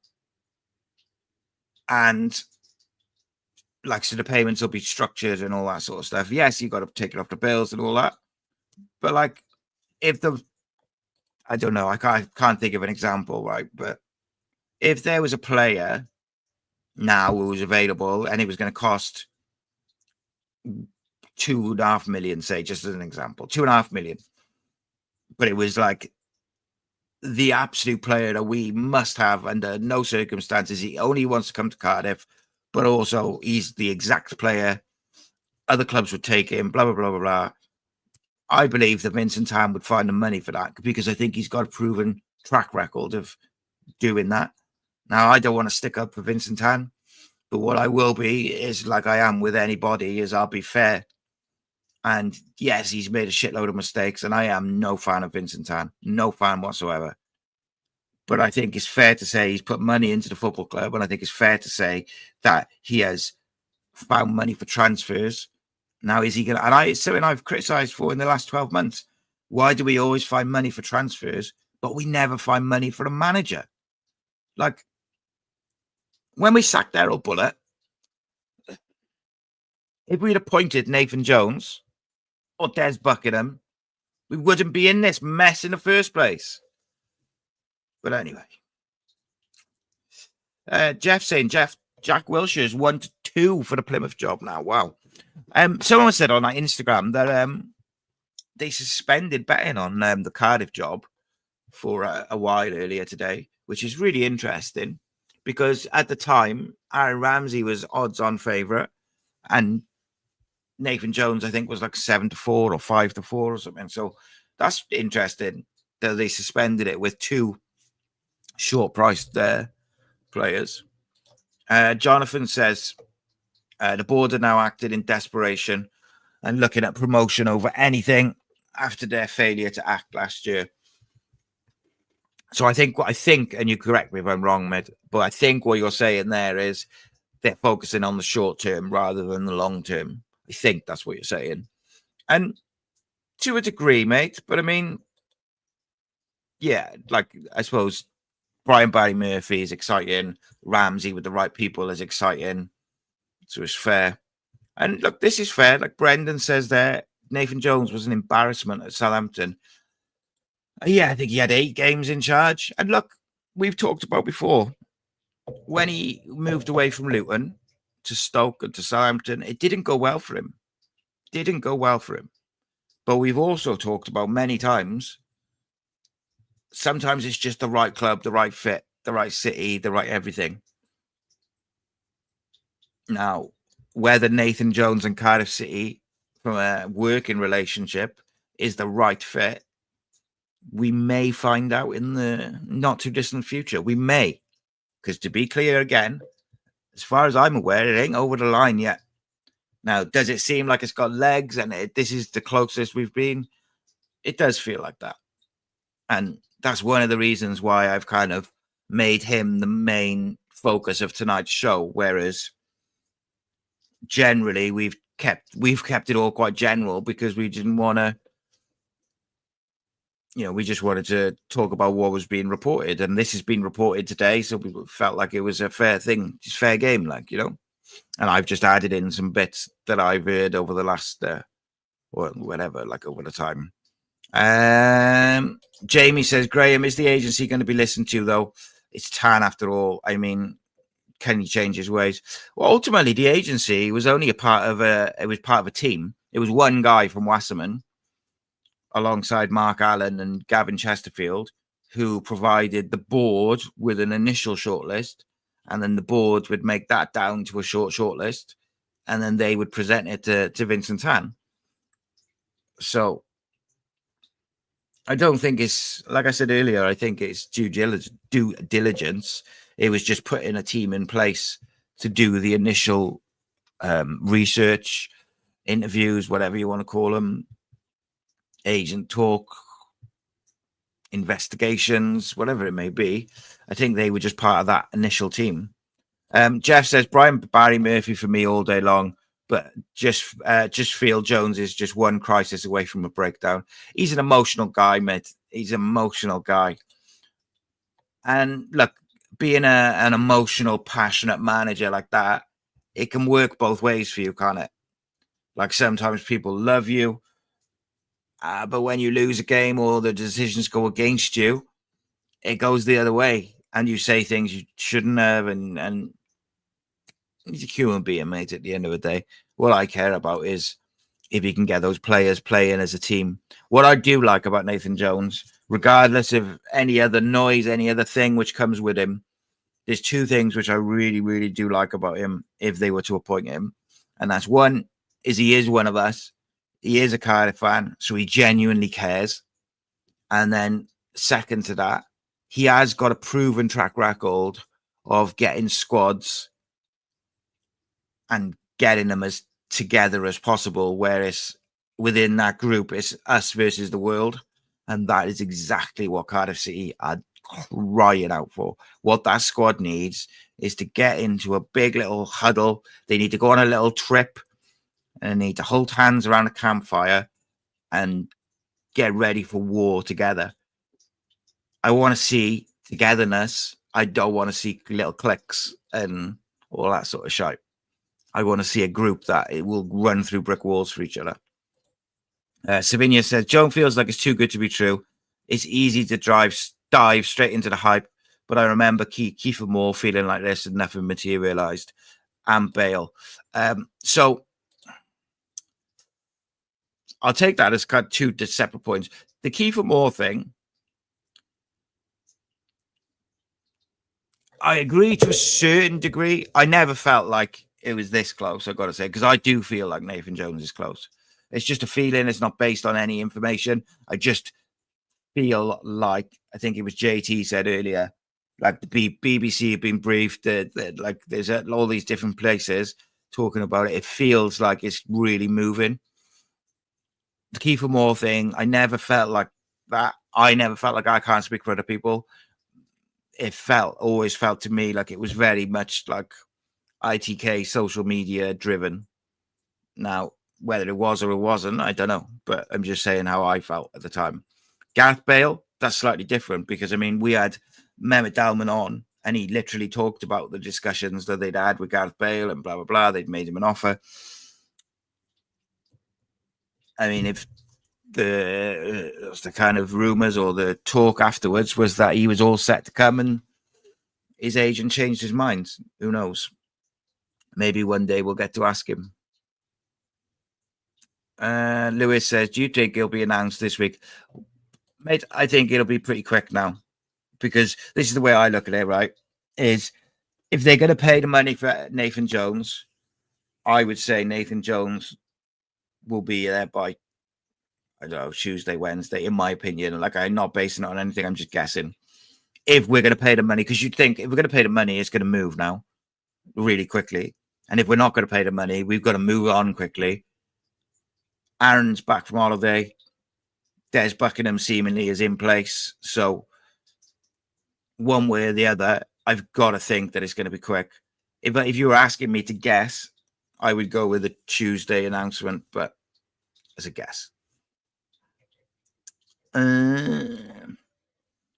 And so the payments will be structured and all that sort of stuff. Yes, you've got to take it off the bills and all that. But I don't know, I can't think of an example, right? But if there was a player now who was available and it was going to cost 2.5 million, say, just as an example, 2.5 million, but it was like the absolute player that we must have under no circumstances. He only wants to come to Cardiff, but also he's the exact player other clubs would take him, blah, blah, blah, blah, blah. I believe that Vincent Tan would find the money for that, because I think he's got a proven track record of doing that. Now, I don't want to stick up for Vincent Tan, but what I will be is, like I am with anybody, is I'll be fair. And yes, he's made a shitload of mistakes, and I am no fan of Vincent Tan, no fan whatsoever. But I think it's fair to say he's put money into the football club, and I think it's fair to say that he has found money for transfers. Now, is he going to... And it's something I've criticised for in the last 12 months. Why do we always find money for transfers, but we never find money for a manager? Like, when we sacked Errol Bullitt, if we'd appointed Nathan Jones or Des Buckingham, we wouldn't be in this mess in the first place. But anyway. Jeff saying, Jack Wilshere's 1-2 for the Plymouth job now. Wow. Someone said on our Instagram that they suspended betting on the Cardiff job for a while earlier today, which is really interesting, because at the time, Aaron Ramsey was odds-on favourite, and Nathan Jones, I think, was like 7-4 or 5-4 or something. So that's interesting that they suspended it with two short-priced players. Jonathan says the board are now acting in desperation and looking at promotion over anything after their failure to act last year. So I think, and you correct me if I'm wrong, Mid, but I think what you're saying there is they're focusing on the short term rather than the long term. I think that's what you're saying. And to a degree, mate, but I mean, yeah, like, I suppose Brian Barry Murphy is exciting. Ramsey with the right people is exciting. So it's fair. And look, this is fair. Like Brendan says there, Nathan Jones was an embarrassment at Southampton. Yeah, I think he had 8 games in charge. And look, we've talked about before, when he moved away from Luton to Stoke and to Southampton, it didn't go well for him. But we've also talked about many times, sometimes it's just the right club, the right fit, the right city, the right everything. Now, whether Nathan Jones and Cardiff City, from a working relationship, is the right fit, we may find out in the not too distant future. We may, because to be clear again, as far as I'm aware, it ain't over the line yet. Now, does it seem like it's got legs and this is the closest we've been? It does feel like that. And that's one of the reasons why I've kind of made him the main focus of tonight's show. Whereas generally we've kept it all quite general because we didn't want to, we just wanted to talk about what was being reported. And this has been reported today. So we felt like it was a fair thing, just fair game, and I've just added in some bits that I've heard over the last, or whatever, like over the time. Jamie says, Graham, is the agency going to be listened to, though? It's Tan after all. I mean, can he change his ways? Well, ultimately, the agency was only part of a team. It was one guy from Wasserman alongside Mark Allen and Gavin Chesterfield, who provided the board with an initial shortlist, and then the board would make that down to a shortlist, and then they would present it to Vincent Tan. So I don't think it's, like I said earlier, I think it's due diligence. It was just putting a team in place to do the initial research, interviews, whatever you want to call them, agent talk, investigations, whatever it may be. I think they were just part of that initial team. Jeff says, Barry Murphy for me all day long, but just feel Jones is just one crisis away from a breakdown. He's an emotional guy, mate. He's an emotional guy. And look, being an emotional, passionate manager like that, it can work both ways for you, can't it? Like sometimes people love you, but when you lose a game or the decisions go against you, it goes the other way, and you say things you shouldn't have, and he's a human being, mate, at the end of the day. What I care about is if he can get those players playing as a team. What I do like about Nathan Jones, regardless of any other noise, any other thing which comes with him, there's two things which I really, really do like about him if they were to appoint him. And that's one, is he is one of us. He is a Cardiff fan, so he genuinely cares. And then second to that, he has got a proven track record of getting squads and getting them as together as possible, whereas within that group, it's us versus the world. And that is exactly what Cardiff City are crying out for. What that squad needs is to get into a big little huddle. They need to go on a little trip and they need to hold hands around a campfire and get ready for war together. I want to see togetherness. I don't want to see little cliques and all that sort of shit. I want to see a group that it will run through brick walls for each other. Savinia says, Joan feels like it's too good to be true. It's easy to dive straight into the hype, but I remember Kiefer Moore feeling like this and nothing materialized. And Bale. So I'll take that as kind of two separate points. The Kiefer Moore thing, I agree to a certain degree. I never felt like it was this close, I've got to say, because I do feel like Nathan Jones is close. It's just a feeling. It's not based on any information. I just feel like, I think it was JT said earlier, like the BBC have been briefed that like there's all these different places talking about it. It feels like it's really moving. The Kiefer Moore thing, I never felt like that. I never felt like I can't speak for other people. It always felt to me like it was very much like ITK social media driven. Now, whether it was or it wasn't, I don't know. But I'm just saying how I felt at the time. Gareth Bale, that's slightly different because, I mean, we had Mehmet Dalman on and he literally talked about the discussions that they'd had with Gareth Bale and blah, blah, blah. They'd made him an offer. I mean, if the kind of rumors or the talk afterwards was that he was all set to come and his agent changed his mind. Who knows? Maybe one day we'll get to ask him. Lewis says, do you think he'll be announced this week? Mate, I think it'll be pretty quick now because this is the way I look at it, right? Is if they're going to pay the money for Nathan Jones, I would say Nathan Jones will be there by, I don't know, Tuesday, Wednesday, in my opinion. Like, I'm not basing it on anything. I'm just guessing. If we're going to pay the money, because you'd think if we're going to pay the money, it's going to move now really quickly. And if we're not going to pay the money, we've got to move on quickly. Aaron's back from holiday. Des Buckingham seemingly is in place. So one way or the other, I've got to think that it's going to be quick. If you were asking me to guess, I would go with a Tuesday announcement, but as a guess.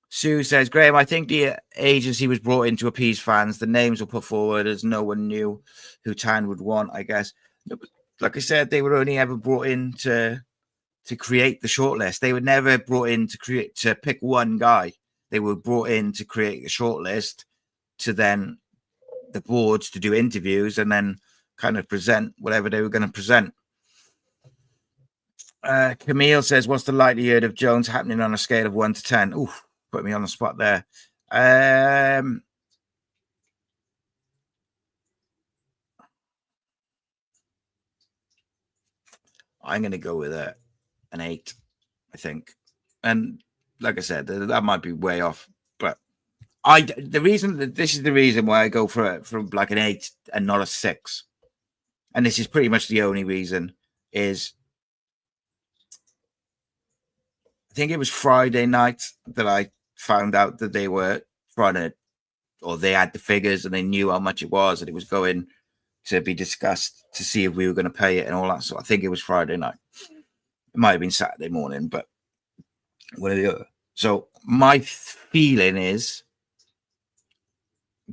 Sue says, Graham, I think the agency was brought in to appease fans. The names were put forward as no one knew who Tan would want, I guess. Like I said, they were only ever brought in to create the shortlist. They were never brought in to pick one guy. They were brought in to create a shortlist, to then the boards to do interviews and then kind of present whatever they were going to present. Camille says, what's the likelihood of Jones happening on a scale of 1 to 10? Ooh, put me on the spot there. I'm going to go with an 8, I think. And like I said, that might be way off, but this is the reason why I go for like an 8 and not a 6. And this is pretty much the only reason is I think it was Friday night that I found out that they were trying to, or they had the figures and they knew how much it was and it was going to be discussed to see if we were going to pay it and all that. So I think it was Friday night. It might have been Saturday morning, but one or the other. So my feeling is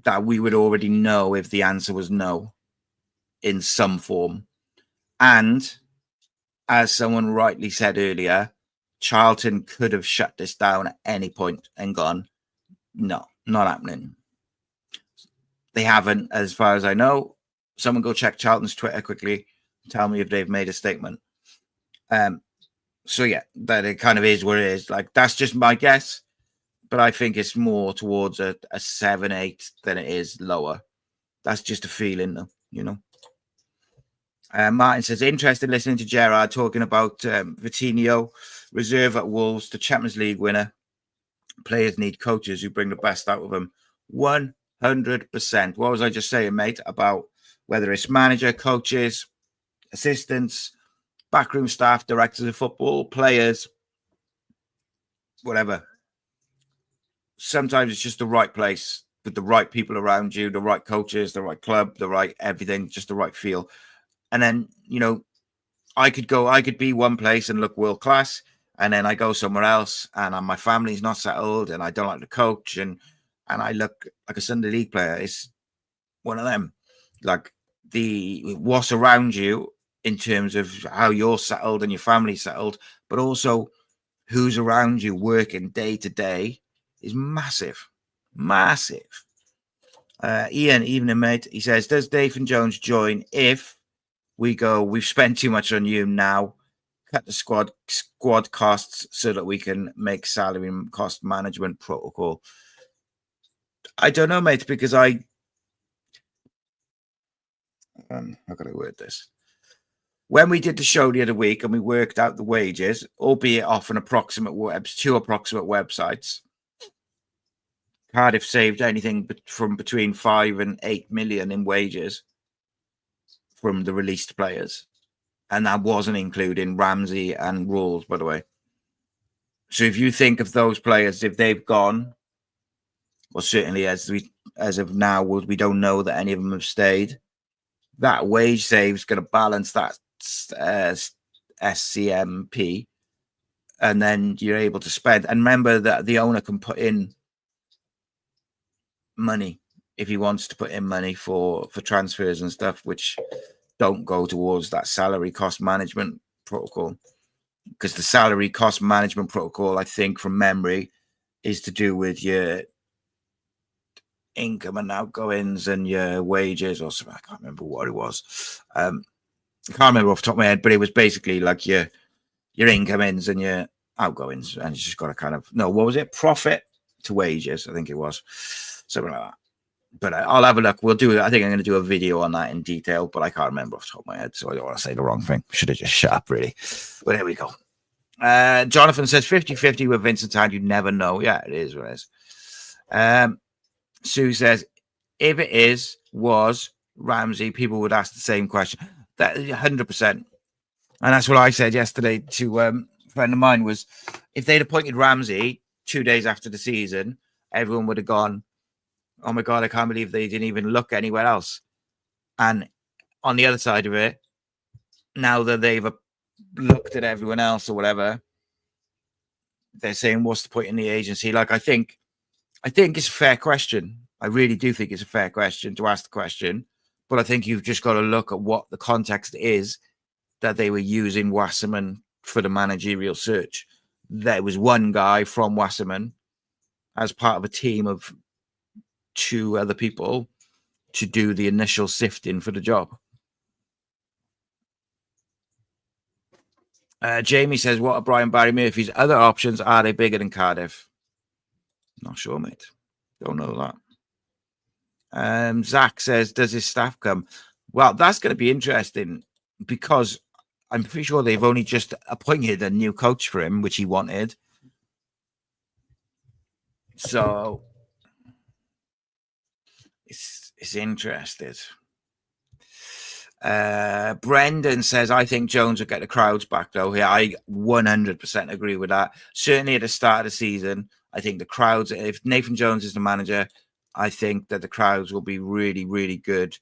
that we would already know if the answer was no in some form. And as someone rightly said earlier, Charlton could have shut this down at any point and gone, no, not happening. They haven't, as far as I know. Someone go check Charlton's Twitter quickly. Tell me if they've made a statement. So yeah, that it kind of is what it is. Like, that's just my guess, but I think it's more towards a 7, 8 than it is lower. That's just a feeling, though, you know. Martin says, interested listening to Gerard talking about Vitinho, reserve at Wolves, the Champions League winner. Players need coaches who bring the best out of them. 100%. What was I just saying, mate, about whether it's manager, coaches, assistants, backroom staff, directors of football, players, whatever. Sometimes it's just the right place with the right people around you, the right coaches, the right club, the right everything, just the right feel. And then, you know, I could be one place and look world class, and then I go somewhere else and my family's not settled and I don't like the coach and I look like a Sunday league player. It's one of them. Like, what's around you in terms of how you're settled and your family's settled, but also who's around you working day to day is massive. Massive. Ian, evening, mate. He says, does Nathan Jones join if we go, we've spent too much on you now, cut the squad costs so that we can make salary and cost management protocol? I don't know, mate, because how can I word this? When we did the show the other week and we worked out the wages, albeit off two approximate websites, Cardiff saved anything from between 5 and 8 million in wages from the released players. And that wasn't including Ramsey and Rules, by the way. So if you think of those players, if they've gone, well, certainly as of now, we don't know that any of them have stayed. That wage save is going to balance that SCMP, and then you're able to spend. And remember that the owner can put in money if he wants to put in money for transfers and stuff, which don't go towards that salary cost management protocol. Because the salary cost management protocol, I think from memory, is to do with your income and outgoings and your wages or something. I can't remember what it was. I can't remember off the top of my head, but it was basically like your incomings and your outgoings. And you just got to kind of, no, what was it? Profit to wages, I think it was. Something like that. But I'll have a look. We'll do it. I think I'm going to do a video on that in detail, but I can't remember off the top of my head, so I don't want to say the wrong thing. Should have just shut up, really. But there we go. Jonathan says 50-50 with Vincent Tan. You never know. Yeah, it is what it is. Sue says, if it was Ramsey, people would ask the same question. That 100%. And that's what I said yesterday to a friend of mine was, if they'd appointed Ramsey 2 days after the season, everyone would have gone, oh my God, I can't believe they didn't even look anywhere else. And on the other side of it, now that they've looked at everyone else or whatever, they're saying, what's the point in the agency? Like, I think it's a fair question. I really do think it's a fair question to ask the question. But I think you've just got to look at what the context is that they were using Wasserman for the managerial search. There was one guy from Wasserman as part of a team of 2 other people to do the initial sifting for the job. Jamie says, what are Brian Barry Murphy's other options? Are they bigger than Cardiff? Not sure, mate. Don't know that. Zach says, does his staff come? Well, that's going to be interesting because I'm pretty sure they've only just appointed a new coach for him, which he wanted. So it's interested. Brendan says, I think Jones will get the crowds back, though. Yeah, I 100% agree with that. Certainly at the start of the season, I think the crowds, if Nathan Jones is the manager, I think that the crowds will be really, really good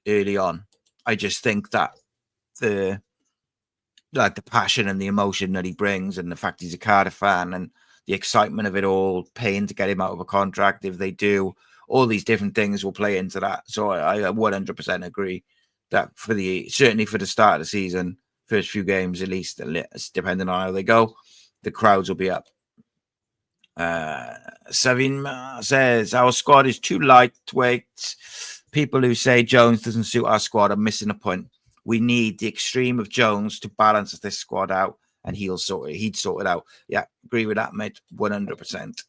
early on. I just think that the passion and the emotion that he brings and the fact he's a Cardiff fan and the excitement of it all, paying to get him out of a contract, if they do, all these different things will play into that. So I 100% agree that certainly for the start of the season, first few games at least, depending on how they go, the crowds will be up. Savin says, our squad is too lightweight. People who say Jones doesn't suit our squad are missing a point. We need the extreme of Jones to balance this squad out, and he'd sort it out. Yeah, agree with that, mate. 100%.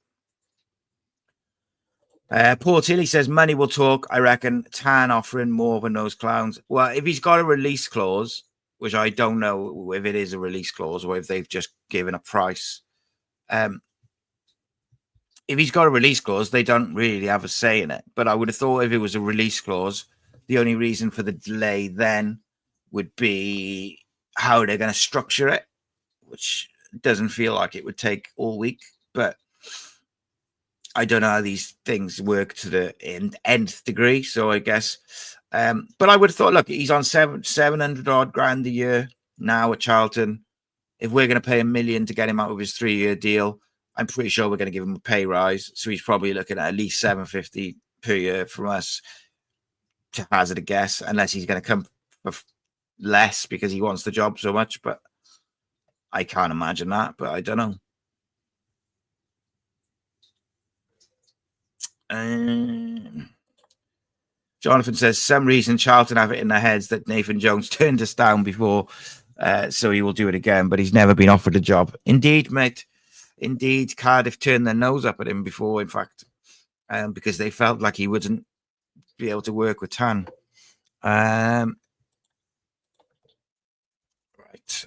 Paul Tilly says, money will talk. I reckon Tan offering more than those clowns. Well, if he's got a release clause, which I don't know if it is a release clause or if they've just given a price. If he's got a release clause, they don't really have a say in it. But I would have thought if it was a release clause, the only reason for the delay then would be how they're going to structure it, which doesn't feel like it would take all week. But I don't know how these things work to the nth degree. So I guess, but I would have thought, look, he's on 700 odd grand a year now at Charlton. If we're going to pay $1 million to get him out of his 3-year deal, I'm pretty sure we're going to give him a pay rise. So he's probably looking at least 750 per year from us, to hazard a guess, unless he's going to come for less because he wants the job so much. But I can't imagine that, but I don't know. Jonathan says, some reason Charlton have it in their heads that Nathan Jones turned us down before, so he will do it again, but he's never been offered a job. Indeed, mate. Indeed, Cardiff turned their nose up at him before, in fact, because they felt like he wouldn't be able to work with Tan. Right,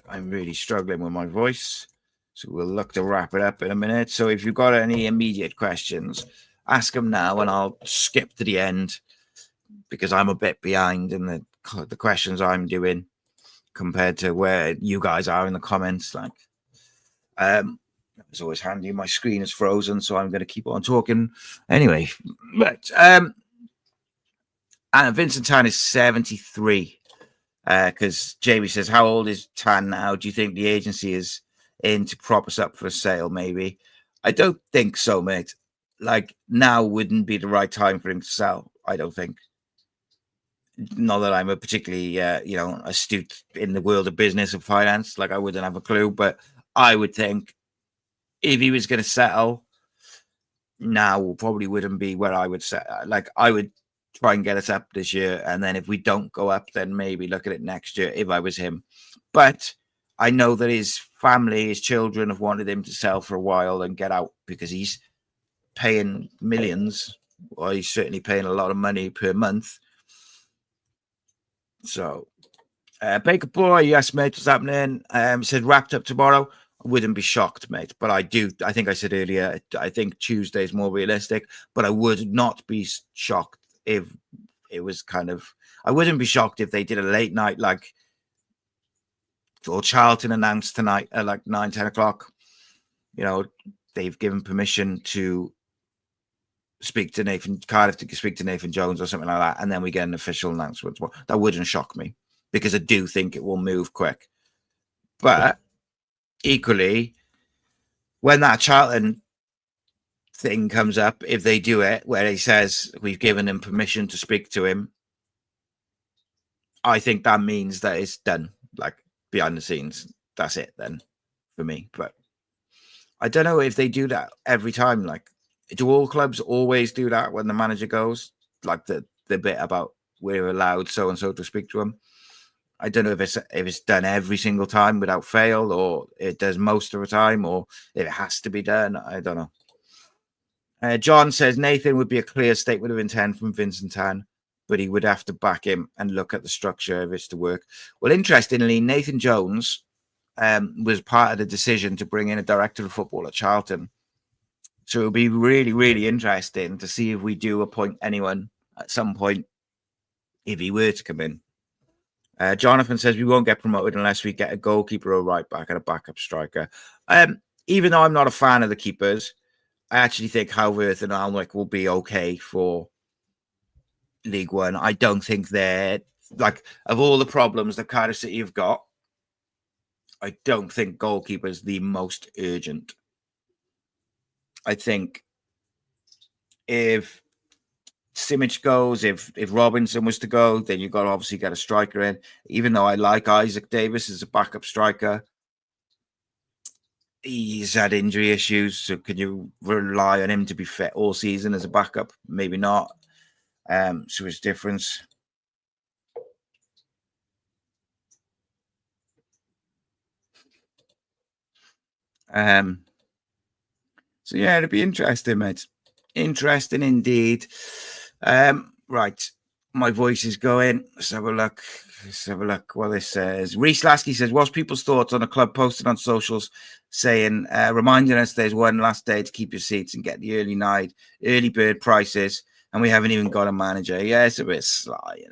I'm really struggling with my voice, so we'll look to wrap it up in a minute. So if you've got any immediate questions, ask them now, and I'll skip to the end because I'm a bit behind in the questions I'm doing compared to where you guys are in the comments. Like, it's always handy. My screen is frozen, so I'm going to keep on talking anyway. But and Vincent Tan is 73. Because Jamie says, how old is Tan now? Do you think the agency is in to prop us up for a sale? Maybe. I don't think so, mate. Like, now wouldn't be the right time for him to sell. I don't think. Not that I'm a particularly, astute in the world of business and finance. Like, I wouldn't have a clue, but I would think if he was going to settle, now probably wouldn't be where I would set. Like, I would try and get us up this year, and then if we don't go up, then maybe look at it next year if I was him. But I know that his family, his children have wanted him to sell for a while and get out because he's paying millions Well, he's certainly paying a lot of money per month. So, Baker Boy, yes, mate, what's happening? Said wrapped up tomorrow. I wouldn't be shocked, mate. But I think I said earlier, I think Tuesday is more realistic. But I would not be shocked if it was I wouldn't be shocked if they did a late night, like, or Charlton announced tonight at like 9-10 o'clock. They've given permission to speak to Cardiff to speak to Nathan Jones or something like that, and then we get an official announcement. Well, that wouldn't shock me because I do think it will move quick. But equally, when that Charlton thing comes up, if they do it, where he says we've given him permission to speak to him, I think that means that it's done. Like behind the scenes, that's it then for me. But I don't know if they do that every time. Like, do all clubs always do that when the manager goes? Like the bit about we're allowed so and so to speak to him. I don't know if it's done every single time without fail, or it does most of the time, or if it has to be done. I don't know. John says Nathan would be a clear statement of intent from Vincent Tan, but he would have to back him and look at the structure if it's to work. Well, interestingly, Nathan Jones was part of the decision to bring in a director of football at Charlton. So it'll be really, really interesting to see if we do appoint anyone at some point if he were to come in. Jonathan says we won't get promoted unless we get a goalkeeper or right back and a backup striker. Even though I'm not a fan of the keepers, I actually think Howworth and Alnwick will be okay for League One. I don't think they're, like, of all the problems that Cardiff City have got, I don't think goalkeeper is the most urgent. I think if Simic goes, if Robinson was to go, then you've got to obviously get a striker in. Even though I like Isaac Davis as a backup striker, he's had injury issues. So can you rely on him to be fit all season as a backup? Maybe not. So it's difference. So yeah, it'd be interesting, mate. Interesting indeed. Right. My voice is going. Let's have a look. What this says. Rhys Lasky says, what's people's thoughts on a club posted on socials saying, reminding us there's one last day to keep your seats and get the early bird prices, and we haven't even got a manager. Yeah, it's a bit sly,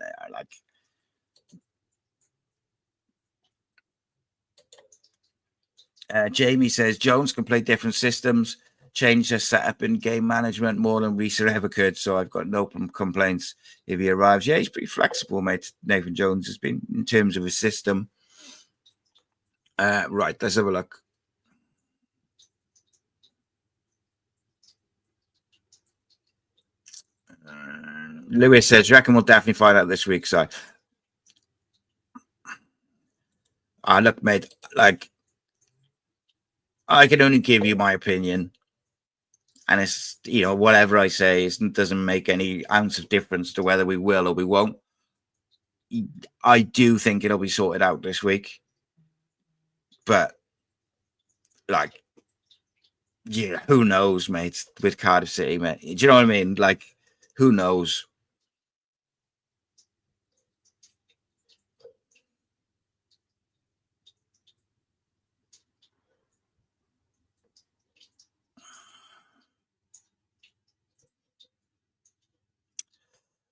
Jamie says Jones can play different systems, change their setup in game management more than Rhys ever could. So I've got no complaints if he arrives. Yeah, he's pretty flexible, mate. Nathan Jones has been in terms of his system. Right, let's have a look. Lewis says, reckon we'll definitely find out this week. So, look, mate, like, I can only give you my opinion. And it's, whatever I say doesn't make any ounce of difference to whether we will or we won't. I do think it'll be sorted out this week. But, like, yeah, who knows, mate, with Cardiff City, mate. Do you know what I mean? Like, who knows?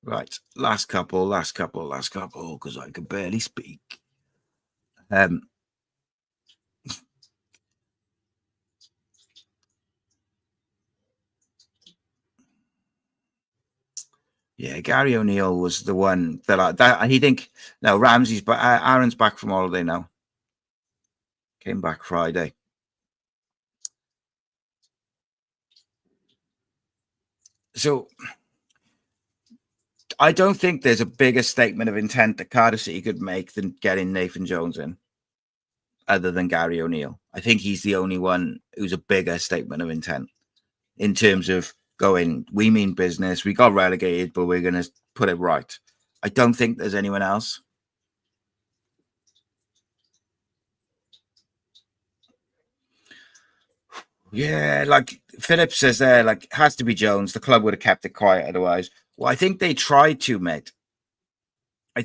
Right, last couple, because I can barely speak. Yeah, Gary O'Neill was the one Ramsey's but Aaron's back from holiday now. Came back Friday. So I don't think there's a bigger statement of intent that Cardiff City could make than getting Nathan Jones in, other than Gary O'Neill. I think he's the only one who's a bigger statement of intent in terms of going, we mean business. We got relegated, but we're going to put it right. I don't think there's anyone else. Yeah, like Philip says there, like, has to be Jones. The club would have kept it quiet otherwise. Well, I think they tried to, mate. I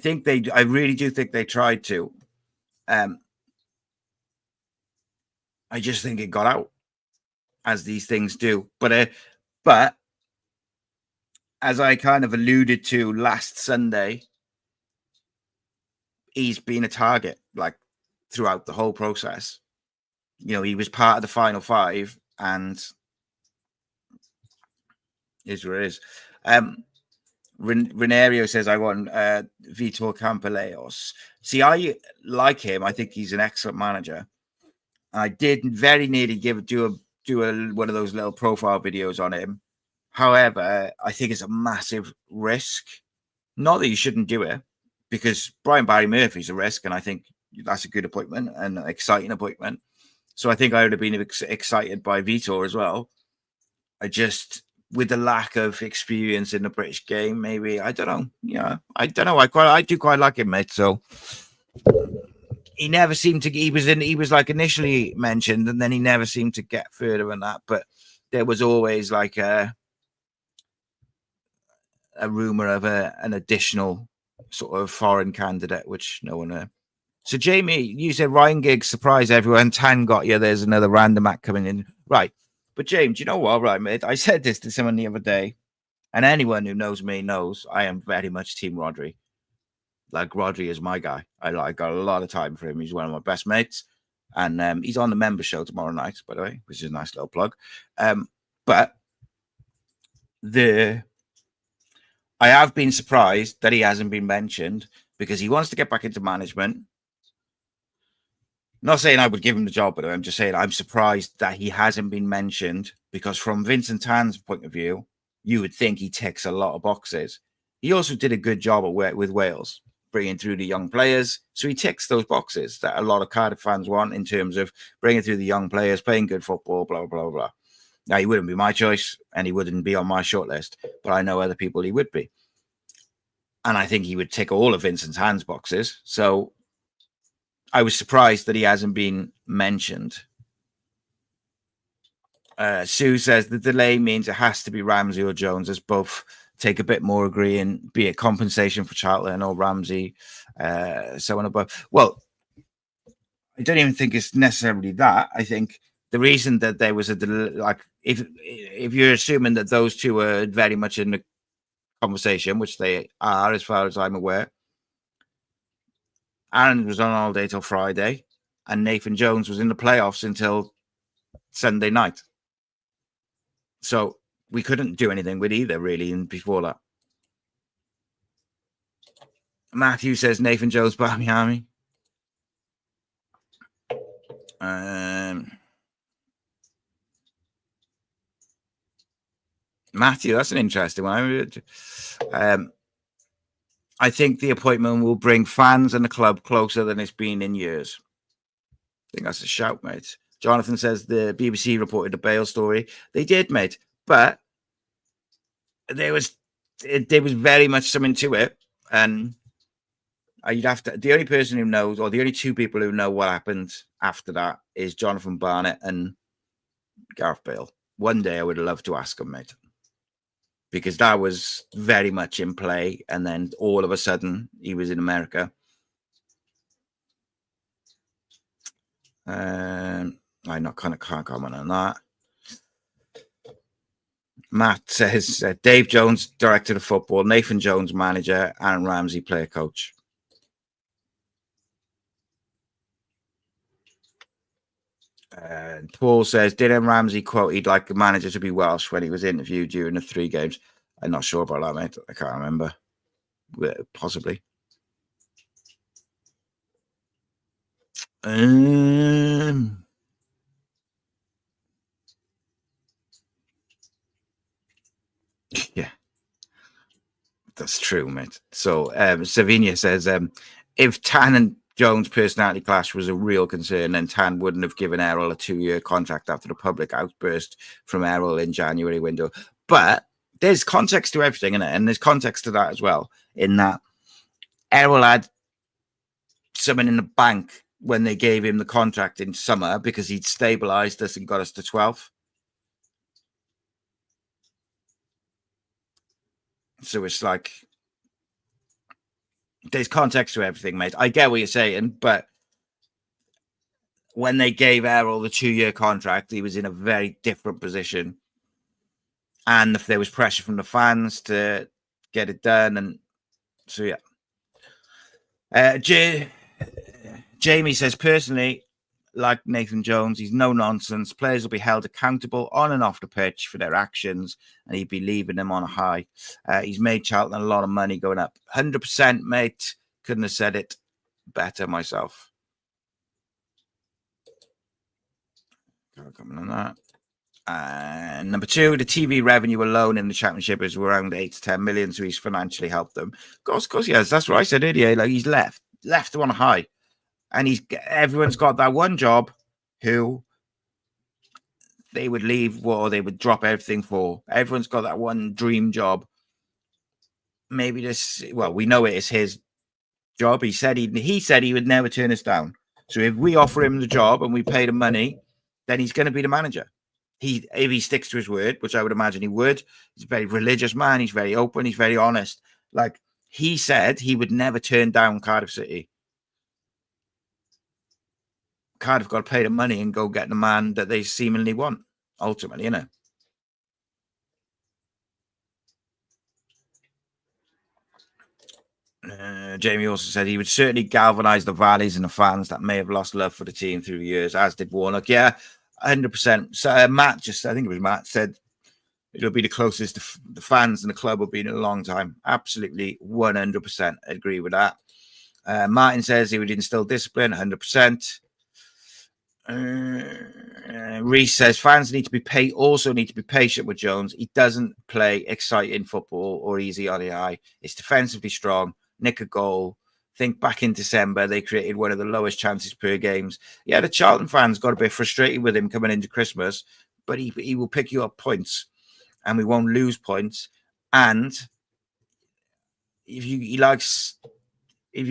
really do think they tried to. I just think it got out, as these things do. But as I kind of alluded to last Sunday, he's been a target like throughout the whole process. You know, he was part of the final five, and is where it is. Renario says, I want Vitor Campeleos. See, I like him. I think he's an excellent manager. I did very nearly do one of those little profile videos on him. However, I think it's a massive risk. Not that you shouldn't do it, because Brian Barry Murphy's a risk, and I think that's a good appointment and an exciting appointment. So I think I would have been excited by Vitor as well. I just, with the lack of experience in the British game, maybe, I don't know. Yeah, I don't know. I do quite like him, mate. So he never seemed to. He was like initially mentioned, and then he never seemed to get further than that. But there was always like a rumor of an additional sort of foreign candidate, which no one. So Jamie, you said Ryan Giggs surprised everyone. Tan got you. There's another random act coming in, right? But James, you know what, right, mate? I said this to someone the other day, and anyone who knows me knows I am very much Team Rhodri. Like, Rhodri is my guy. I got a lot of time for him. He's one of my best mates, and he's on the member show tomorrow night, by the way, which is a nice little plug. But I have been surprised that he hasn't been mentioned, because he wants to get back into management. Not saying I would give him the job, but I'm just saying I'm surprised that he hasn't been mentioned, because from Vincent Tan's point of view, you would think he ticks a lot of boxes. He also did a good job with Wales, bringing through the young players. So he ticks those boxes that a lot of Cardiff fans want in terms of bringing through the young players, playing good football, blah, blah, blah. Now, he wouldn't be my choice, and he wouldn't be on my shortlist, but I know other people he would be. And I think he would tick all of Vincent Tan's boxes. So I was surprised that he hasn't been mentioned. Sue says the delay means it has to be Ramsey or Jones, as both take a bit more agreeing, be it compensation for Charlton or Ramsey, so on above. Well, I don't even think it's necessarily that. I think the reason that there was a delay, like, if you're assuming that those two are very much in the conversation, which they are, as far as I'm aware, Aaron was on holiday till Friday, and Nathan Jones was in the playoffs until Sunday night. So we couldn't do anything with either, really, and before that. Matthew says Nathan Jones by Miami. Matthew, that's an interesting one. I think the appointment will bring fans and the club closer than it's been in years. I think that's a shout, mate. Jonathan says the BBC reported the Bale story. They did, mate, but there was very much something to it, and you'd have to. The only person who knows, or the only two people who know what happened after that, is Jonathan Barnett and Gareth Bale. One day I would love to ask him, mate, because that was very much in play, and then all of a sudden he was in America. I can't comment on that. Matt says Dave Jones, director of football, Nathan Jones, manager, Aaron Ramsey, player coach. Paul says, did Aaron Ramsey quote he'd like the manager to be Welsh when he was interviewed during the 3 games? I'm not sure about that, mate. I can't remember. Possibly. Yeah, that's true, mate. So Savinia says, if Tan and Jones' personality clash was a real concern, then Tan wouldn't have given Errol a 2-year contract after the public outburst from Errol in January window. But there's context to everything, innit? And there's context to that as well, in that Errol had someone in the bank when they gave him the contract in summer, because he'd stabilised us and got us to 12th. So it's like there's context to everything, mate. I get what you're saying, but when they gave Errol the 2-year contract, he was in a very different position. And if there was pressure from the fans to get it done, and so yeah. Jamie says, personally, like Nathan Jones, he's no nonsense. Players will be held accountable on and off the pitch for their actions, and he'd be leaving them on a high. He's made Charlton a lot of money going up. 100%, mate. Couldn't have said it better myself. Comment on that. Number 2, the TV revenue alone in the Championship is around 8 to 10 million, so he's financially helped them. Of course he has. That's what I said earlier. Like, he's left them on a high, and everyone's got that one job who they would leave or they would drop everything for. Everyone's got that one dream job. Maybe we know it is his job. He said he would never turn us down. So if we offer him the job and we pay the money, then he's going to be the manager. If he sticks to his word, which I would imagine he would. He's a very religious man. He's very open. He's very honest. Like, he said he would never turn down Cardiff City. Cardiff got to pay the money and go get the man that they seemingly want, ultimately, you know. Jamie also said he would certainly galvanise the valleys and the fans that may have lost love for the team through the years, as did Warnock. Yeah, 100%. So I think it was Matt, said it'll be the closest the fans and the club have been in a long time. Absolutely 100% agree with that. Martin says he would instill discipline, 100%. Rhys says fans need to be patient with Jones. He doesn't play exciting football or easy on the eye. It's defensively strong, nick a goal. Think back in December, they created one of the lowest chances per games. Yeah, the Charlton fans got a bit frustrated with him coming into Christmas, but he will pick you up points, and we won't lose points. And if you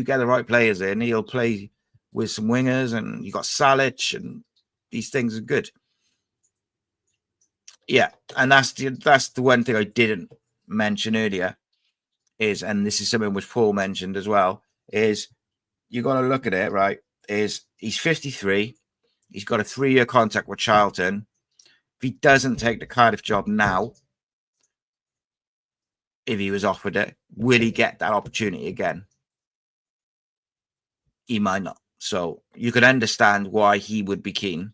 get the right players in, he'll play with some wingers, and you got Salic, and these things are good. Yeah, and that's the one thing I didn't mention earlier is, and this is something which Paul mentioned as well, is you got to look at it, right, is he's 53, he's got a 3-year contract with Charlton. If he doesn't take the Cardiff job now, if he was offered it, will he get that opportunity again? He might not. So you can understand why he would be keen.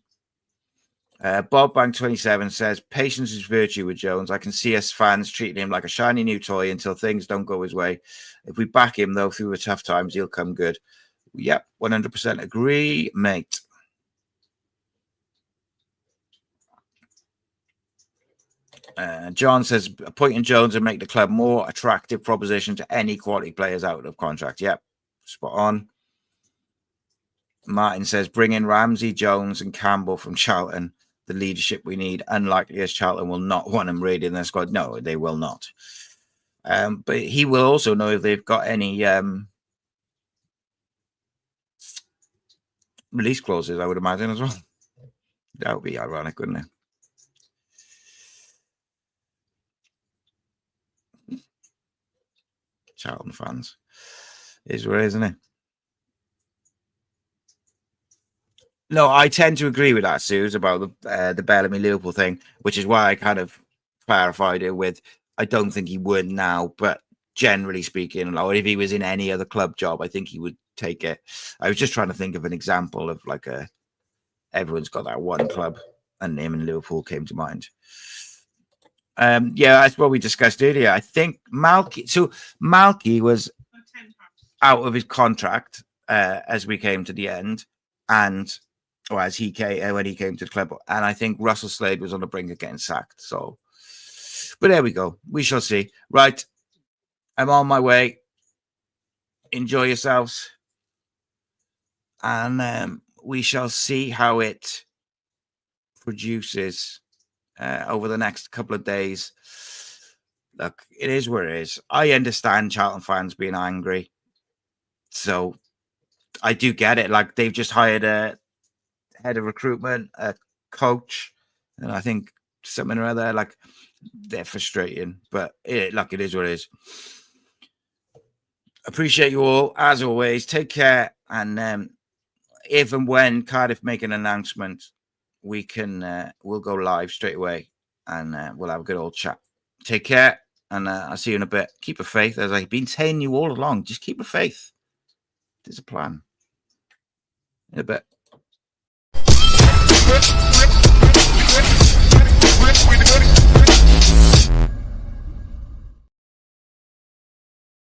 Bob Bank 27 says patience is virtue with Jones. I can see us fans treating him like a shiny new toy until things don't go his way. If we back him, though, through the tough times, he'll come good. Yep, 100% agree, mate. John says appointing Jones and make the club more attractive proposition to any quality players out of contract. Yep, spot on. Martin says bring in Ramsey, Jones, and Campbell from Charlton. The leadership we need. Unlikely as Charlton will not want him really in their squad. No, they will not. But he will also know if they've got any release clauses, I would imagine, as well. That would be ironic, wouldn't it? Charlton fans. Is where, isn't it? No, I tend to agree with that, Suze, about the Bellamy Liverpool thing, which is why I kind of clarified it with I don't think he would now, but generally speaking, or if he was in any other club job, I think he would take it. I was just trying to think of an example of like everyone's got that one club, and him and Liverpool came to mind. Yeah, that's what we discussed earlier. I think Malky was out of his contract as we came to the end, and as he came when he came to the club, and I think Russell Slade was on the brink of getting sacked. So, but there we go. We shall see. Right, I'm on my way. Enjoy yourselves, and we shall see how it produces over the next couple of days. Look, it is where it is. I understand Charlton fans being angry, so I do get it. Like, they've just hired a head of recruitment, a coach, and I think something or other. Like, they're frustrating, but look, it is what it is. Appreciate you all as always. Take care, and if and when Cardiff make an announcement, we'll go live straight away, and we'll have a good old chat. Take care, and I'll see you in a bit. Keep a faith, as I've been telling you all along. Just keep a faith. There's a plan. In a bit.